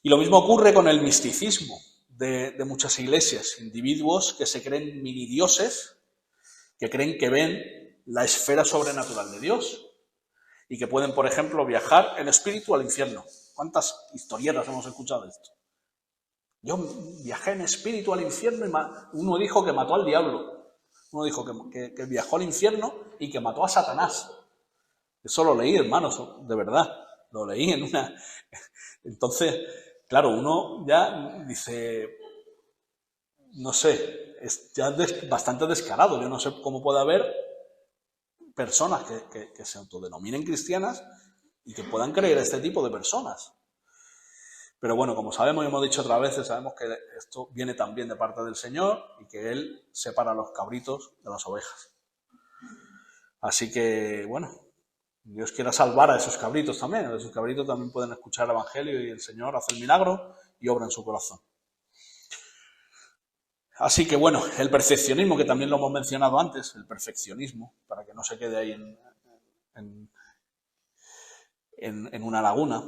Y lo mismo ocurre con el misticismo de muchas iglesias. Individuos que se creen minidioses, que creen que ven la esfera sobrenatural de Dios y que pueden, por ejemplo, viajar en espíritu al infierno. ¿Cuántas historietas hemos escuchado de esto? Yo viajé en espíritu al infierno y uno dijo que mató al diablo. Uno dijo que viajó al infierno y que mató a Satanás. Eso lo leí, hermanos, de verdad. Lo leí en una... Entonces, claro, uno ya dice... No sé, es ya bastante descarado. Yo no sé cómo puede haber personas que se autodenominen cristianas y que puedan creer a este tipo de personas. Pero bueno, como sabemos y hemos dicho otras veces, sabemos que esto viene también de parte del Señor y que Él separa a los cabritos de las ovejas. Así que, bueno, Dios quiera salvar a esos cabritos también. Esos cabritos también pueden escuchar el Evangelio y el Señor hace el milagro y obra en su corazón. Así que, bueno, el perfeccionismo, que también lo hemos mencionado antes, el perfeccionismo, para que no se quede ahí en una laguna,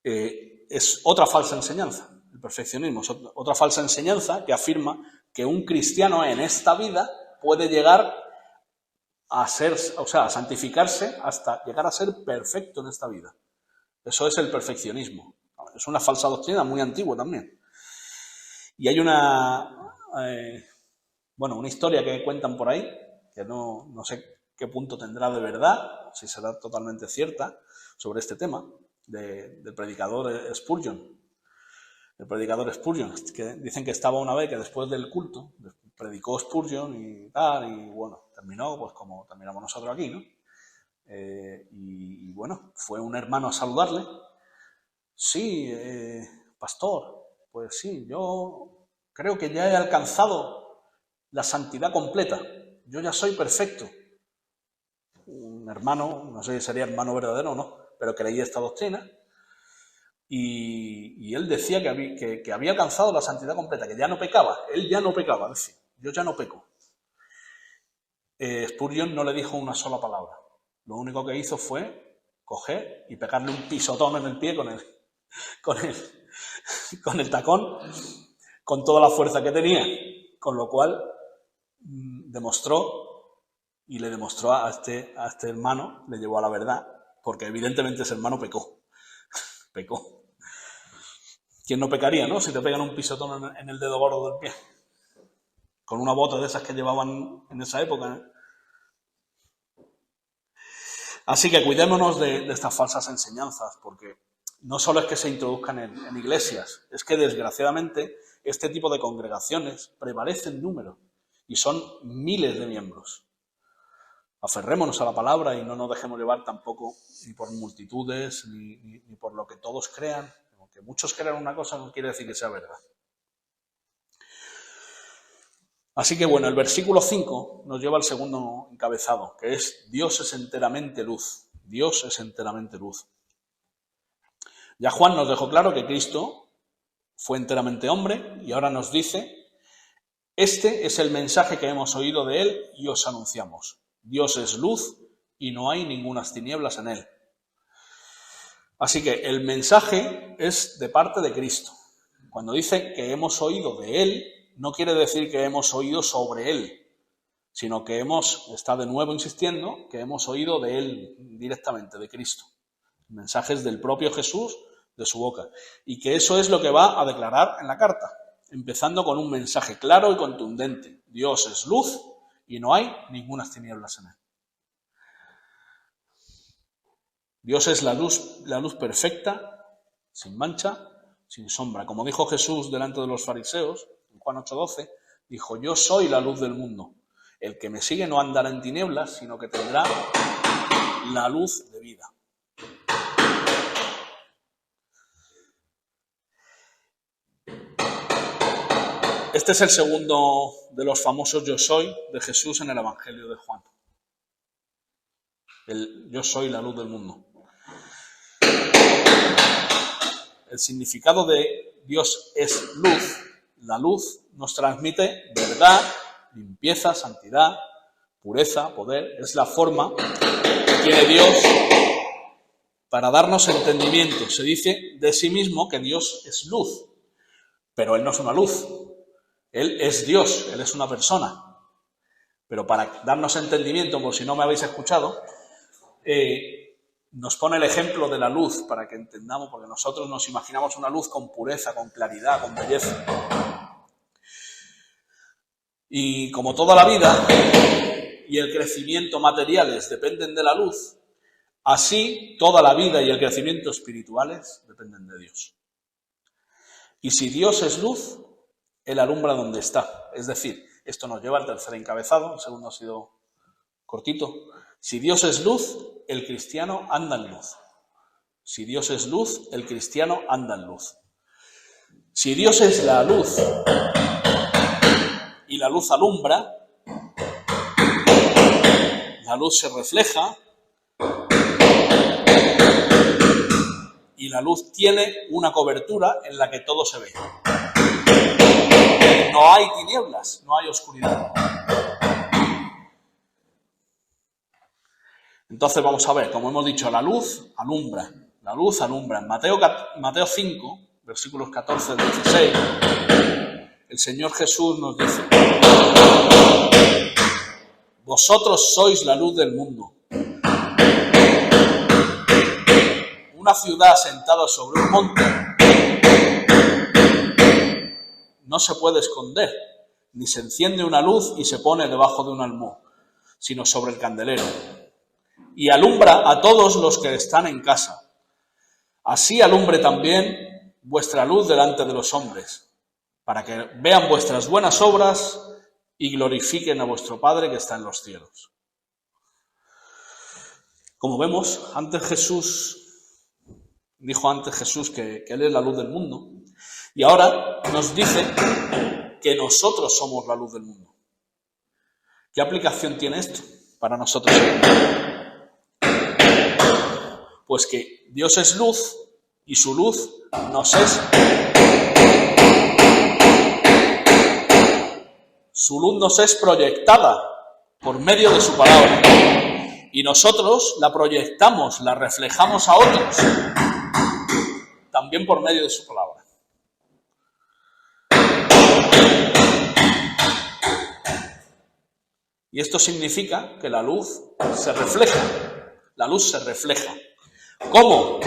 es otra falsa enseñanza. El perfeccionismo es otra falsa enseñanza que afirma que un cristiano en esta vida puede llegar a ser, a santificarse hasta llegar a ser perfecto en esta vida. Eso es el perfeccionismo. Es una falsa doctrina muy antigua también. Y hay una historia que cuentan por ahí, que no sé qué punto tendrá de verdad, si será totalmente cierta, sobre este tema, del predicador Spurgeon. El predicador Spurgeon, que dicen que estaba una vez que después del culto, predicó Spurgeon y tal, y bueno, terminó pues como terminamos nosotros aquí, ¿no? Y bueno, fue un hermano a saludarle. Sí, pastor, pues sí, yo creo que ya he alcanzado la santidad completa. Yo ya soy perfecto. Un hermano, no sé si sería hermano verdadero o no, pero creía esta doctrina. Y él decía que había alcanzado la santidad completa, que ya no pecaba. Él ya no pecaba, decía, yo ya no peco. Spurgeon no le dijo una sola palabra. Lo único que hizo fue coger y pegarle un pisotón en el pie con el tacón, con toda la fuerza que tenía, con lo cual le demostró a este hermano, le llevó a la verdad, porque evidentemente ese hermano pecó. ¿Quién no pecaría, no? Si te pegan un pisotón en el dedo gordo del pie, con una bota de esas que llevaban en esa época, ¿eh? Así que cuidémonos de estas falsas enseñanzas, porque no solo es que se introduzcan en iglesias, es que desgraciadamente este tipo de congregaciones prevalece en número y son miles de miembros. Aferrémonos a la palabra y no nos dejemos llevar tampoco ni por multitudes ni por lo que todos crean. Aunque muchos crean una cosa no quiere decir que sea verdad. Así que bueno, el versículo 5 nos lleva al segundo encabezado, que es Dios es enteramente luz. Dios es enteramente luz. Ya Juan nos dejó claro que Cristo fue enteramente hombre y ahora nos dice, este es el mensaje que hemos oído de él y os anunciamos. Dios es luz y no hay ningunas tinieblas en él. Así que el mensaje es de parte de Cristo. Cuando dice que hemos oído de él, no quiere decir que hemos oído sobre él, sino que está de nuevo insistiendo, que hemos oído de él directamente, de Cristo. Mensajes del propio Jesús, de su boca. Y que eso es lo que va a declarar en la carta, empezando con un mensaje claro y contundente. Dios es luz y no hay ninguna tinieblas en él. Dios es la luz perfecta, sin mancha, sin sombra. Como dijo Jesús delante de los fariseos, en Juan 8:12, Dijo, yo soy la luz del mundo. El que me sigue no andará en tinieblas, sino que tendrá la luz de vida. Este es el segundo de los famosos yo soy de Jesús en el Evangelio de Juan. El yo soy la luz del mundo. El significado de Dios es luz. La luz nos transmite verdad, limpieza, santidad, pureza, poder. Es la forma que tiene Dios para darnos entendimiento. Se dice de sí mismo que Dios es luz, pero Él no es una luz. Él es Dios, Él es una persona. Pero para darnos entendimiento, por si no me habéis escuchado, nos pone el ejemplo de la luz para que entendamos, porque nosotros nos imaginamos una luz con pureza, con claridad, con belleza. Y como toda la vida y el crecimiento materiales dependen de la luz, así toda la vida y el crecimiento espirituales dependen de Dios. Y si Dios es luz, Él alumbra donde está. Es decir, esto nos lleva al tercer encabezado, el segundo ha sido cortito. Si Dios es luz, el cristiano anda en luz. Si Dios es luz, el cristiano anda en luz. Si Dios es la luz y la luz alumbra, la luz se refleja y la luz tiene una cobertura en la que todo se ve. No hay tinieblas, no hay oscuridad. Entonces vamos a ver, como hemos dicho, la luz alumbra. La luz alumbra. En Mateo 5, versículos 14 al 16, el Señor Jesús nos dice: vosotros sois la luz del mundo. Una ciudad asentada sobre un monte no se puede esconder, ni se enciende una luz y se pone debajo de un almud, sino sobre el candelero, y alumbra a todos los que están en casa. Así alumbre también vuestra luz delante de los hombres, para que vean vuestras buenas obras y glorifiquen a vuestro Padre que está en los cielos. Como vemos, dijo antes Jesús que Él es la luz del mundo, y ahora nos dice que nosotros somos la luz del mundo. ¿Qué aplicación tiene esto para nosotros? Pues que Dios es luz y su luz nos es proyectada por medio de su palabra. Y nosotros la proyectamos, la reflejamos a otros, también por medio de su palabra. Y esto significa que la luz se refleja. La luz se refleja. ¿Cómo?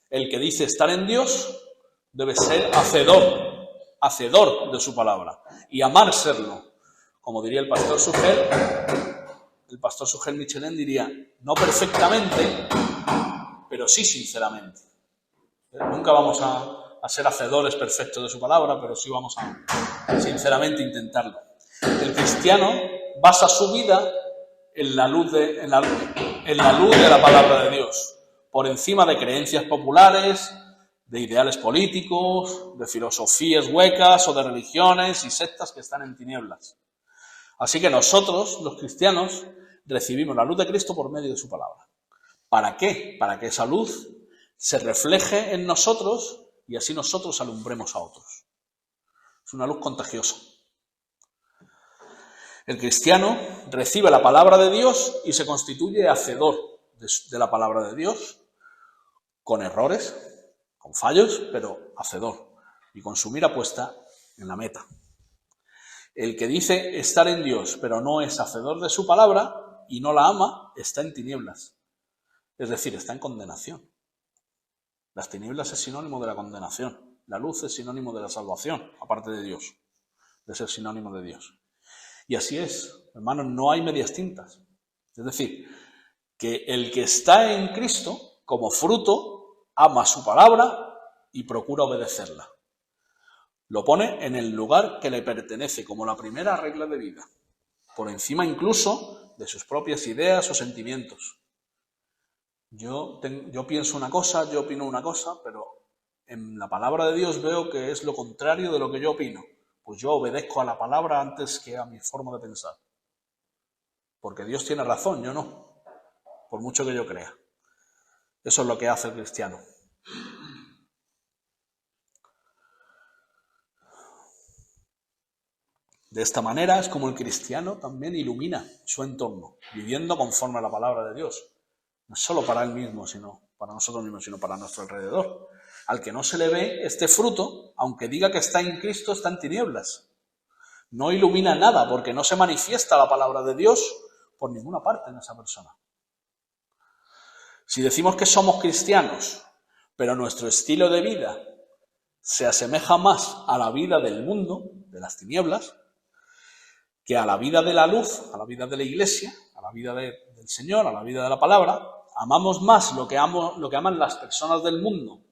El que dice estar en Dios debe ser hacedor de su palabra y amar serlo. Como diría el pastor Sugel Michelin diría, no perfectamente, pero sí sinceramente. Nunca vamos a ser hacedores perfectos de su palabra, pero sí vamos a sinceramente intentarlo. El cristiano basa su vida en la luz de la palabra de Dios, por encima de creencias populares, de ideales políticos, de filosofías huecas o de religiones y sectas que están en tinieblas. Así que nosotros, los cristianos, recibimos la luz de Cristo por medio de su palabra. ¿Para qué? Para que esa luz se refleje en nosotros y así nosotros alumbremos a otros. Es una luz contagiosa. El cristiano recibe la palabra de Dios y se constituye hacedor de la palabra de Dios, con errores, con fallos, pero hacedor, y con su mira puesta en la meta. El que dice estar en Dios, pero no es hacedor de su palabra y no la ama, está en tinieblas. Es decir, está en condenación. Las tinieblas es sinónimo de la condenación. La luz es sinónimo de la salvación, aparte de Dios, de ser sinónimo de Dios. Y así es, hermanos, no hay medias tintas. Es decir, que el que está en Cristo, como fruto, ama su palabra y procura obedecerla. Lo pone en el lugar que le pertenece, como la primera regla de vida, por encima incluso de sus propias ideas o sentimientos. Yo pienso una cosa, yo opino una cosa, pero en la palabra de Dios veo que es lo contrario de lo que yo opino. Pues yo obedezco a la palabra antes que a mi forma de pensar. Porque Dios tiene razón, yo no, por mucho que yo crea. Eso es lo que hace el cristiano. De esta manera es como el cristiano también ilumina su entorno, viviendo conforme a la palabra de Dios. No solo para él mismo, sino para nosotros mismos, sino para nuestro alrededor. Al que no se le ve este fruto, aunque diga que está en Cristo, está en tinieblas. No ilumina nada porque no se manifiesta la palabra de Dios por ninguna parte en esa persona. Si decimos que somos cristianos, pero nuestro estilo de vida se asemeja más a la vida del mundo, de las tinieblas, que a la vida de la luz, a la vida de la Iglesia, a la vida del Señor, a la vida de la palabra, amamos más lo que aman las personas del mundo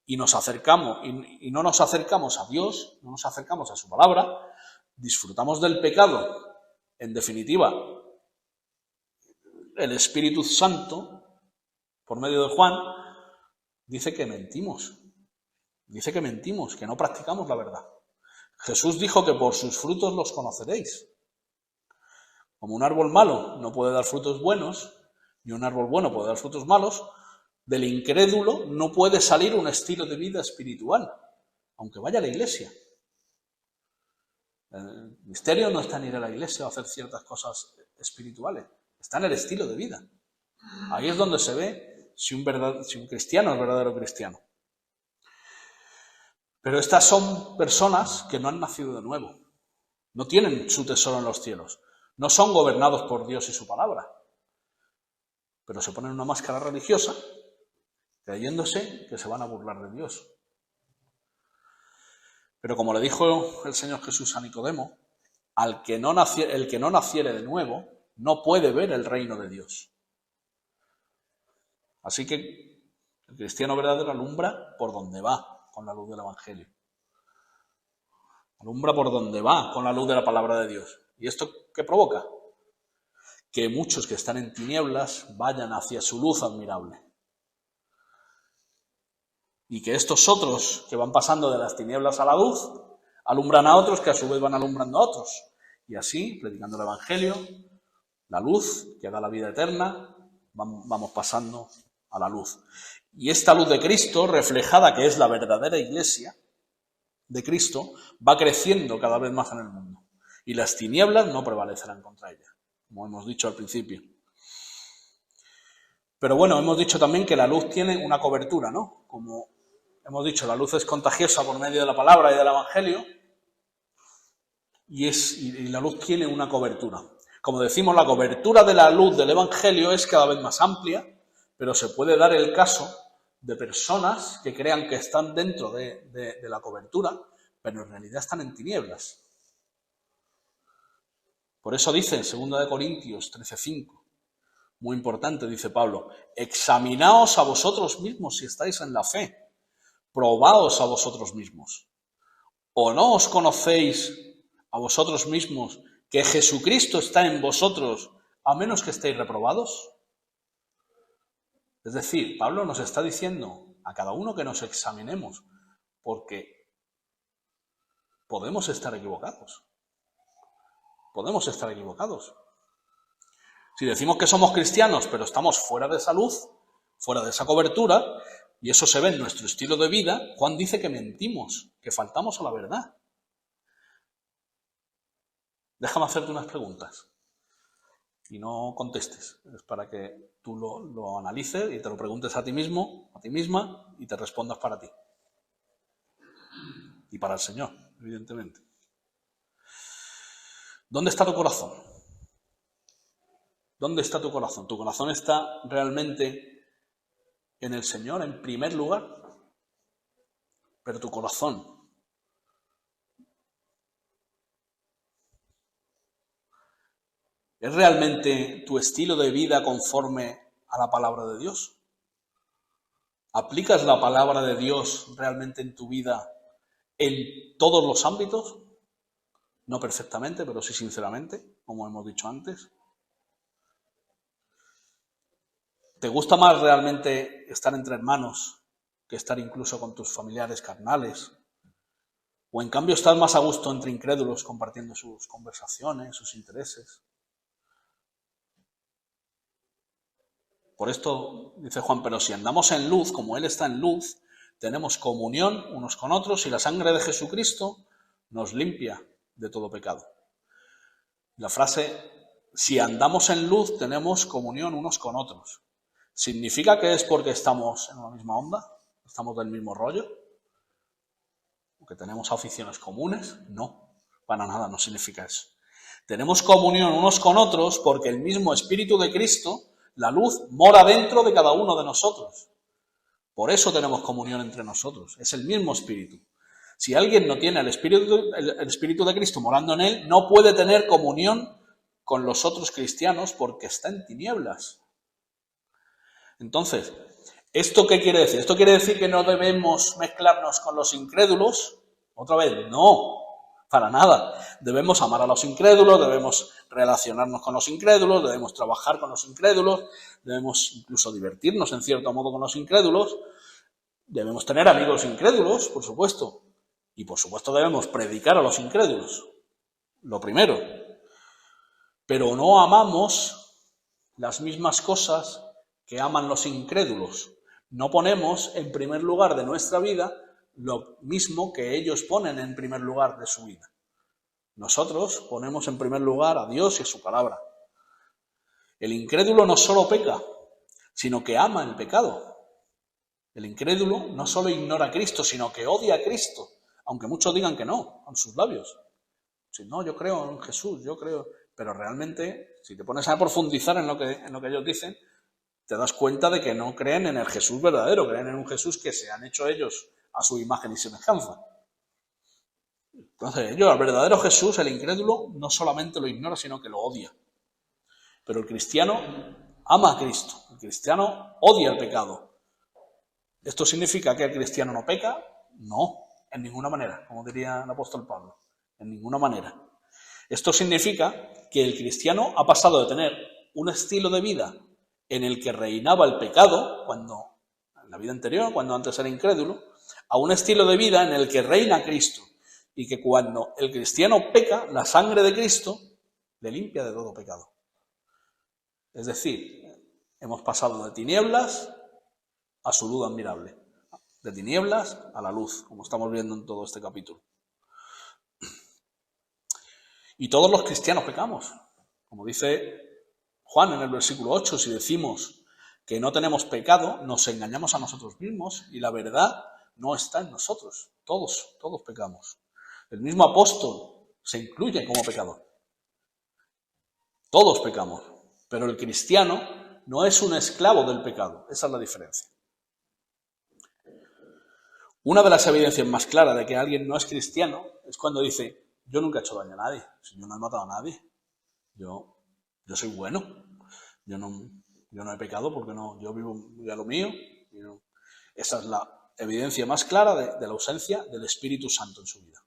y nos acercamos y no nos acercamos a Dios, no nos acercamos a su palabra, disfrutamos del pecado. En definitiva, el Espíritu Santo, por medio de Juan, dice que mentimos, que no practicamos la verdad. Jesús dijo que por sus frutos los conoceréis. Como un árbol malo no puede dar frutos buenos, ni un árbol bueno puede dar frutos malos, del incrédulo no puede salir un estilo de vida espiritual, aunque vaya a la iglesia. El misterio no está en ir a la iglesia o hacer ciertas cosas espirituales, está en el estilo de vida. Ahí es donde se ve si un cristiano es verdadero cristiano. Pero estas son personas que no han nacido de nuevo, no tienen su tesoro en los cielos, no son gobernados por Dios y su palabra, pero se ponen una máscara religiosa creyéndose que se van a burlar de Dios. Pero como le dijo el Señor Jesús a Nicodemo, el que no naciere de nuevo no puede ver el reino de Dios. Así que el cristiano verdadero alumbra por donde va con la luz del Evangelio. Alumbra por donde va con la luz de la palabra de Dios. ¿Y esto qué provoca? Que muchos que están en tinieblas vayan hacia su luz admirable. Y que estos otros que van pasando de las tinieblas a la luz, alumbran a otros que a su vez van alumbrando a otros. Y así, predicando el Evangelio, la luz que da la vida eterna, vamos pasando a la luz. Y esta luz de Cristo, reflejada que es la verdadera iglesia de Cristo, va creciendo cada vez más en el mundo. Y las tinieblas no prevalecerán contra ella, como hemos dicho al principio. Pero bueno, hemos dicho también que la luz tiene una cobertura, ¿no? Como hemos dicho, la luz es contagiosa por medio de la palabra y del Evangelio, y la luz tiene una cobertura. Como decimos, la cobertura de la luz del Evangelio es cada vez más amplia, pero se puede dar el caso de personas que crean que están dentro de la cobertura, pero en realidad están en tinieblas. Por eso dice en 2 Corintios 13:5, muy importante, dice Pablo, examinaos a vosotros mismos si estáis en la fe, probaos a vosotros mismos. ¿O no os conocéis a vosotros mismos que Jesucristo está en vosotros, a menos que estéis reprobados? Es decir, Pablo nos está diciendo a cada uno que nos examinemos, porque podemos estar equivocados. Podemos estar equivocados. Si decimos que somos cristianos, pero estamos fuera de esa luz, fuera de esa cobertura, y eso se ve en nuestro estilo de vida, Juan dice que mentimos, que faltamos a la verdad. Déjame hacerte unas preguntas. Y no contestes, es para que tú lo analices y te lo preguntes a ti mismo, a ti misma, y te respondas para ti. Y para el Señor, evidentemente. ¿Dónde está tu corazón? ¿Dónde está tu corazón? ¿Tu corazón está realmente en el Señor en primer lugar? Pero tu corazón ¿es realmente tu estilo de vida conforme a la palabra de Dios? ¿Aplicas la palabra de Dios realmente en tu vida en todos los ámbitos, no perfectamente, pero sí sinceramente, como hemos dicho antes. ¿Te gusta más realmente estar entre hermanos que estar incluso con tus familiares carnales? ¿O en cambio estás más a gusto entre incrédulos compartiendo sus conversaciones, sus intereses? Por esto dice Juan, pero si andamos en luz, como Él está en luz, tenemos comunión unos con otros y la sangre de Jesucristo nos limpia de todo pecado. La frase, si andamos en luz, tenemos comunión unos con otros. ¿Significa que es porque estamos en la misma onda? ¿Estamos del mismo rollo? ¿Que tenemos aficiones comunes? No, para nada, no significa eso. Tenemos comunión unos con otros porque el mismo Espíritu de Cristo, la luz, mora dentro de cada uno de nosotros. Por eso tenemos comunión entre nosotros. Es el mismo Espíritu. Si alguien no tiene el Espíritu de Cristo morando en él, no puede tener comunión con los otros cristianos porque está en tinieblas. Entonces, ¿esto qué quiere decir? ¿Esto quiere decir que no debemos mezclarnos con los incrédulos? Otra vez, no, para nada. Debemos amar a los incrédulos, debemos relacionarnos con los incrédulos, debemos trabajar con los incrédulos, debemos incluso divertirnos en cierto modo con los incrédulos, debemos tener amigos incrédulos, por supuesto, y por supuesto debemos predicar a los incrédulos, lo primero. Pero no amamos las mismas cosas que aman los incrédulos. No ponemos en primer lugar de nuestra vida lo mismo que ellos ponen en primer lugar de su vida. Nosotros ponemos en primer lugar a Dios y a su palabra. El incrédulo no solo peca, sino que ama el pecado. El incrédulo no solo ignora a Cristo, sino que odia a Cristo, aunque muchos digan que no, con sus labios. Si no, yo creo en Jesús, yo creo... Pero realmente, si te pones a profundizar en lo que ellos dicen, te das cuenta de que no creen en el Jesús verdadero, creen en un Jesús que se han hecho ellos a su imagen y semejanza. Entonces, ellos, al verdadero Jesús, el incrédulo, no solamente lo ignora, sino que lo odia. Pero el cristiano ama a Cristo, el cristiano odia el pecado. ¿Esto significa que el cristiano no peca? No, en ninguna manera, como diría el apóstol Pablo, en ninguna manera. Esto significa que el cristiano ha pasado de tener un estilo de vida en el que reinaba el pecado, en la vida anterior, cuando antes era incrédulo, a un estilo de vida en el que reina Cristo, y que cuando el cristiano peca, la sangre de Cristo le limpia de todo pecado. Es decir, hemos pasado de tinieblas a su luz admirable, de tinieblas a la luz, como estamos viendo en todo este capítulo. Y todos los cristianos pecamos, como dice Juan en el versículo 8, si decimos que no tenemos pecado, nos engañamos a nosotros mismos y la verdad no está en nosotros. Todos pecamos. El mismo apóstol se incluye como pecador. Todos pecamos, pero el cristiano no es un esclavo del pecado. Esa es la diferencia. Una de las evidencias más claras de que alguien no es cristiano es cuando dice: yo nunca he hecho daño a nadie, yo no he matado a nadie, yo soy bueno, yo no he pecado porque no, yo vivo a lo mío. Esa es la evidencia más clara de la ausencia del Espíritu Santo en su vida.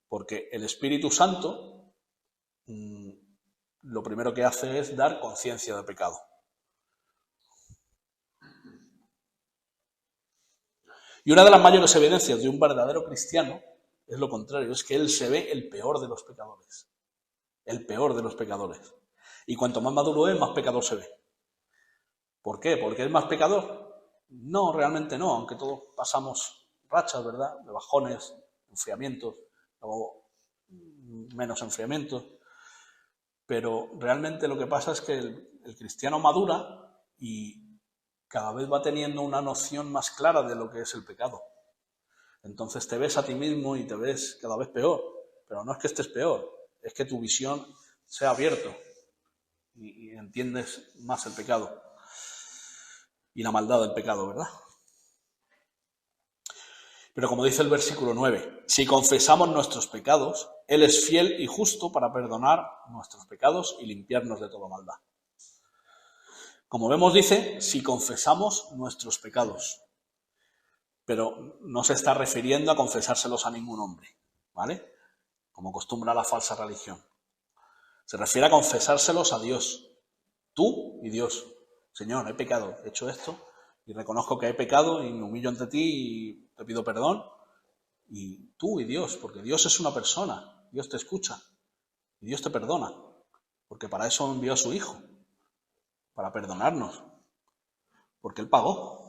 Porque el Espíritu Santo lo primero que hace es dar conciencia de pecado. Y una de las mayores evidencias de un verdadero cristiano es lo contrario, es que él se ve el peor de los pecadores. El peor de los pecadores. Y cuanto más maduro es, más pecador se ve. ¿Por qué? ¿Porque es más pecador? No, realmente no, aunque todos pasamos rachas, ¿verdad? De bajones, enfriamientos, luego menos enfriamientos. Pero realmente lo que pasa es que el cristiano madura y cada vez va teniendo una noción más clara de lo que es el pecado. Entonces te ves a ti mismo y te ves cada vez peor. Pero no es que estés peor, es que tu visión se ha abierto y entiendes más el pecado y la maldad del pecado, ¿verdad? Pero como dice el versículo 9, si confesamos nuestros pecados, Él es fiel y justo para perdonar nuestros pecados y limpiarnos de toda maldad. Como vemos, dice, si confesamos nuestros pecados. pero no se está refiriendo a confesárselos a ningún hombre, ¿vale? Como acostumbra la falsa religión. Se refiere a confesárselos a Dios, tú y Dios. Señor, he pecado, he hecho esto y reconozco que he pecado y me humillo ante ti y te pido perdón. Y tú y Dios, porque Dios es una persona, Dios te escucha y Dios te perdona, porque para eso envió a su Hijo, para perdonarnos, porque Él pagó.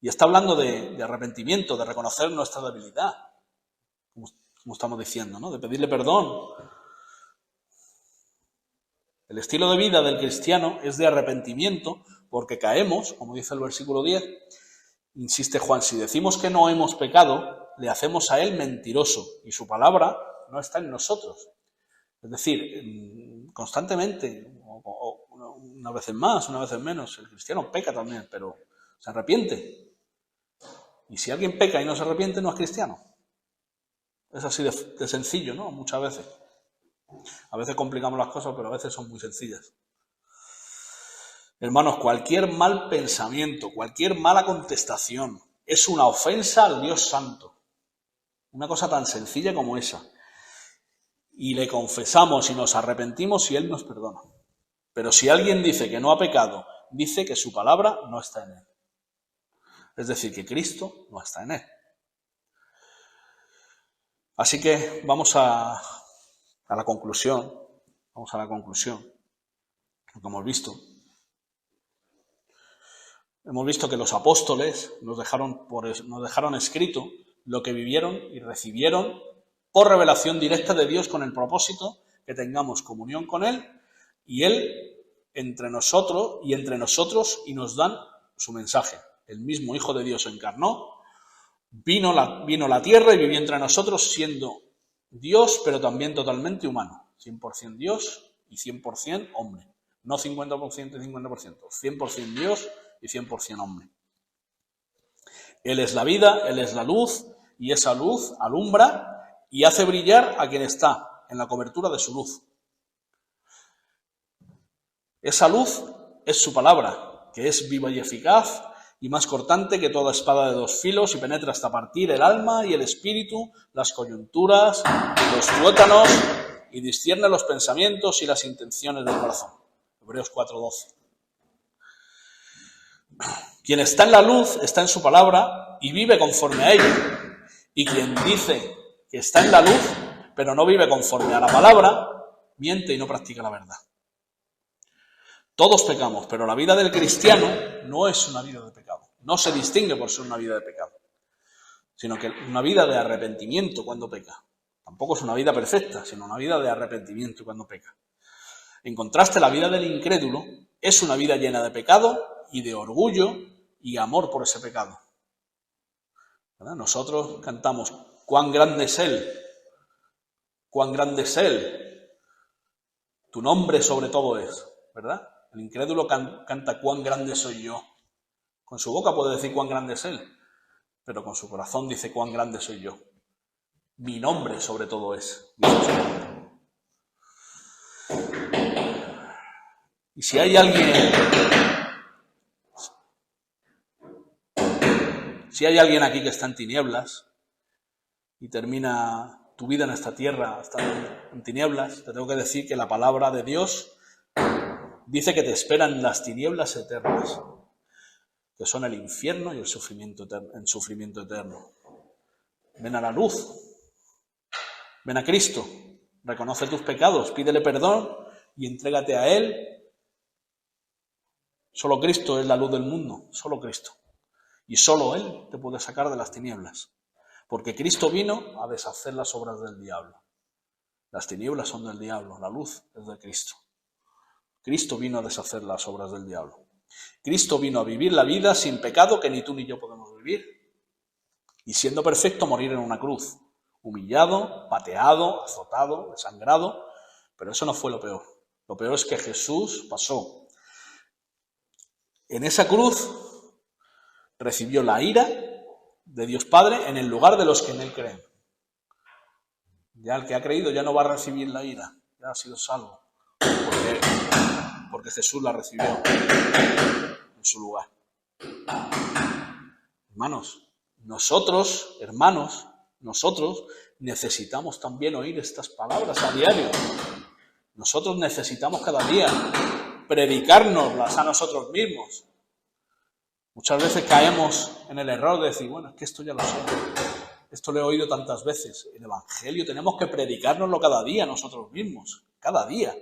Y está hablando de arrepentimiento, de reconocer nuestra debilidad, como estamos diciendo, ¿no? De pedirle perdón. El estilo de vida del cristiano es de arrepentimiento porque caemos, como dice el versículo 10, insiste Juan, si decimos que no hemos pecado, le hacemos a él mentiroso y su palabra no está en nosotros. Es decir, constantemente, o una vez más, una vez menos, el cristiano peca también, pero se arrepiente. Y si alguien peca y no se arrepiente, no es cristiano. Es así de sencillo, ¿no? Muchas veces. A veces complicamos las cosas, pero a veces son muy sencillas. Hermanos, cualquier mal pensamiento, cualquier mala contestación es una ofensa al Dios Santo. Una cosa tan sencilla como esa. Y le confesamos y nos arrepentimos y Él nos perdona. Pero si alguien dice que no ha pecado, dice que su palabra no está en él. Es decir, que Cristo no está en él. Así que vamos a la conclusión. Vamos a la conclusión. Lo hemos visto que los apóstoles nos dejaron escrito lo que vivieron y recibieron por revelación directa de Dios con el propósito que tengamos comunión con Él y Él entre nosotros y nos dan su mensaje. El mismo Hijo de Dios se encarnó, vino a la tierra y vivió entre nosotros siendo Dios, pero también totalmente humano. 100% Dios y 100% hombre. No 50% y 50%. 100% Dios y 100% hombre. Él es la vida, Él es la luz, y esa luz alumbra y hace brillar a quien está en la cobertura de su luz. Esa luz es su palabra, que es viva y eficaz y más cortante que toda espada de dos filos y penetra hasta partir el alma y el espíritu, las coyunturas, los tuétanos y discierne los pensamientos y las intenciones del corazón. Hebreos 4:12. Quien está en la luz está en su palabra y vive conforme a ella. Y quien dice que está en la luz, pero no vive conforme a la palabra, miente y no practica la verdad. Todos pecamos, pero la vida del cristiano no es una vida de pecado. No se distingue por ser una vida de pecado, sino que una vida de arrepentimiento cuando peca. Tampoco es una vida perfecta, sino una vida de arrepentimiento cuando peca. En contraste, la vida del incrédulo es una vida llena de pecado y de orgullo y amor por ese pecado. ¿Verdad? Nosotros cantamos, cuán grande es Él, cuán grande es Él, tu nombre sobre todo es, ¿verdad? El incrédulo canta cuán grande soy yo. Con su boca puede decir cuán grande es Él, pero con su corazón dice cuán grande soy yo. Mi nombre sobre todo es. Y si hay alguien aquí que está en tinieblas y termina tu vida en esta tierra estando en tinieblas, te tengo que decir que la palabra de Dios dice que te esperan las tinieblas eternas, que son el infierno y el sufrimiento eterno. Ven a la luz, ven a Cristo, reconoce tus pecados, pídele perdón y entrégate a Él. Solo Cristo es la luz del mundo, solo Cristo. Y solo Él te puede sacar de las tinieblas, porque Cristo vino a deshacer las obras del diablo. Las tinieblas son del diablo, la luz es de Cristo. Cristo vino a deshacer las obras del diablo. Cristo vino a vivir la vida sin pecado que ni tú ni yo podemos vivir. Y siendo perfecto, morir en una cruz. Humillado, pateado, azotado, desangrado. Pero eso no fue lo peor. Lo peor es que Jesús pasó. En esa cruz recibió la ira de Dios Padre en el lugar de los que en Él creen. Ya el que ha creído ya no va a recibir la ira. Ya ha sido salvo. Porque Jesús la recibió. en su lugar. Hermanos, nosotros necesitamos también oír estas palabras a diario. Nosotros necesitamos cada día predicárnoslas a nosotros mismos. Muchas veces caemos en el error de decir, bueno, es que esto ya lo sé, esto lo he oído tantas veces. El Evangelio tenemos que predicárnoslo cada día nosotros mismos, cada día,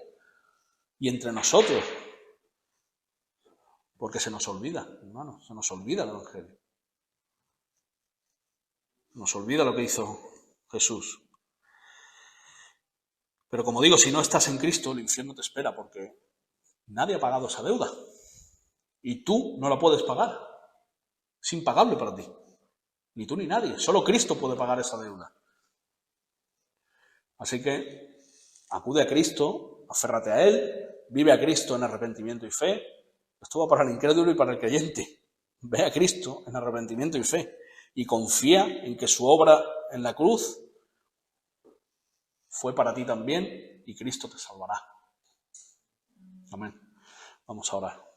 y entre nosotros, porque se nos olvida, hermanos, se nos olvida el Evangelio. Nos olvida lo que hizo Jesús. Pero como digo, si no estás en Cristo, el infierno te espera, porque nadie ha pagado esa deuda. Y tú no la puedes pagar. Es impagable para ti. Ni tú ni nadie. Solo Cristo puede pagar esa deuda. Así que acude a Cristo, aférrate a Él, vive a Cristo en arrepentimiento y fe. Esto va para el incrédulo y para el creyente. Ve a Cristo en arrepentimiento y fe. Y confía en que su obra en la cruz fue para ti también y Cristo te salvará. Amén. Vamos a orar.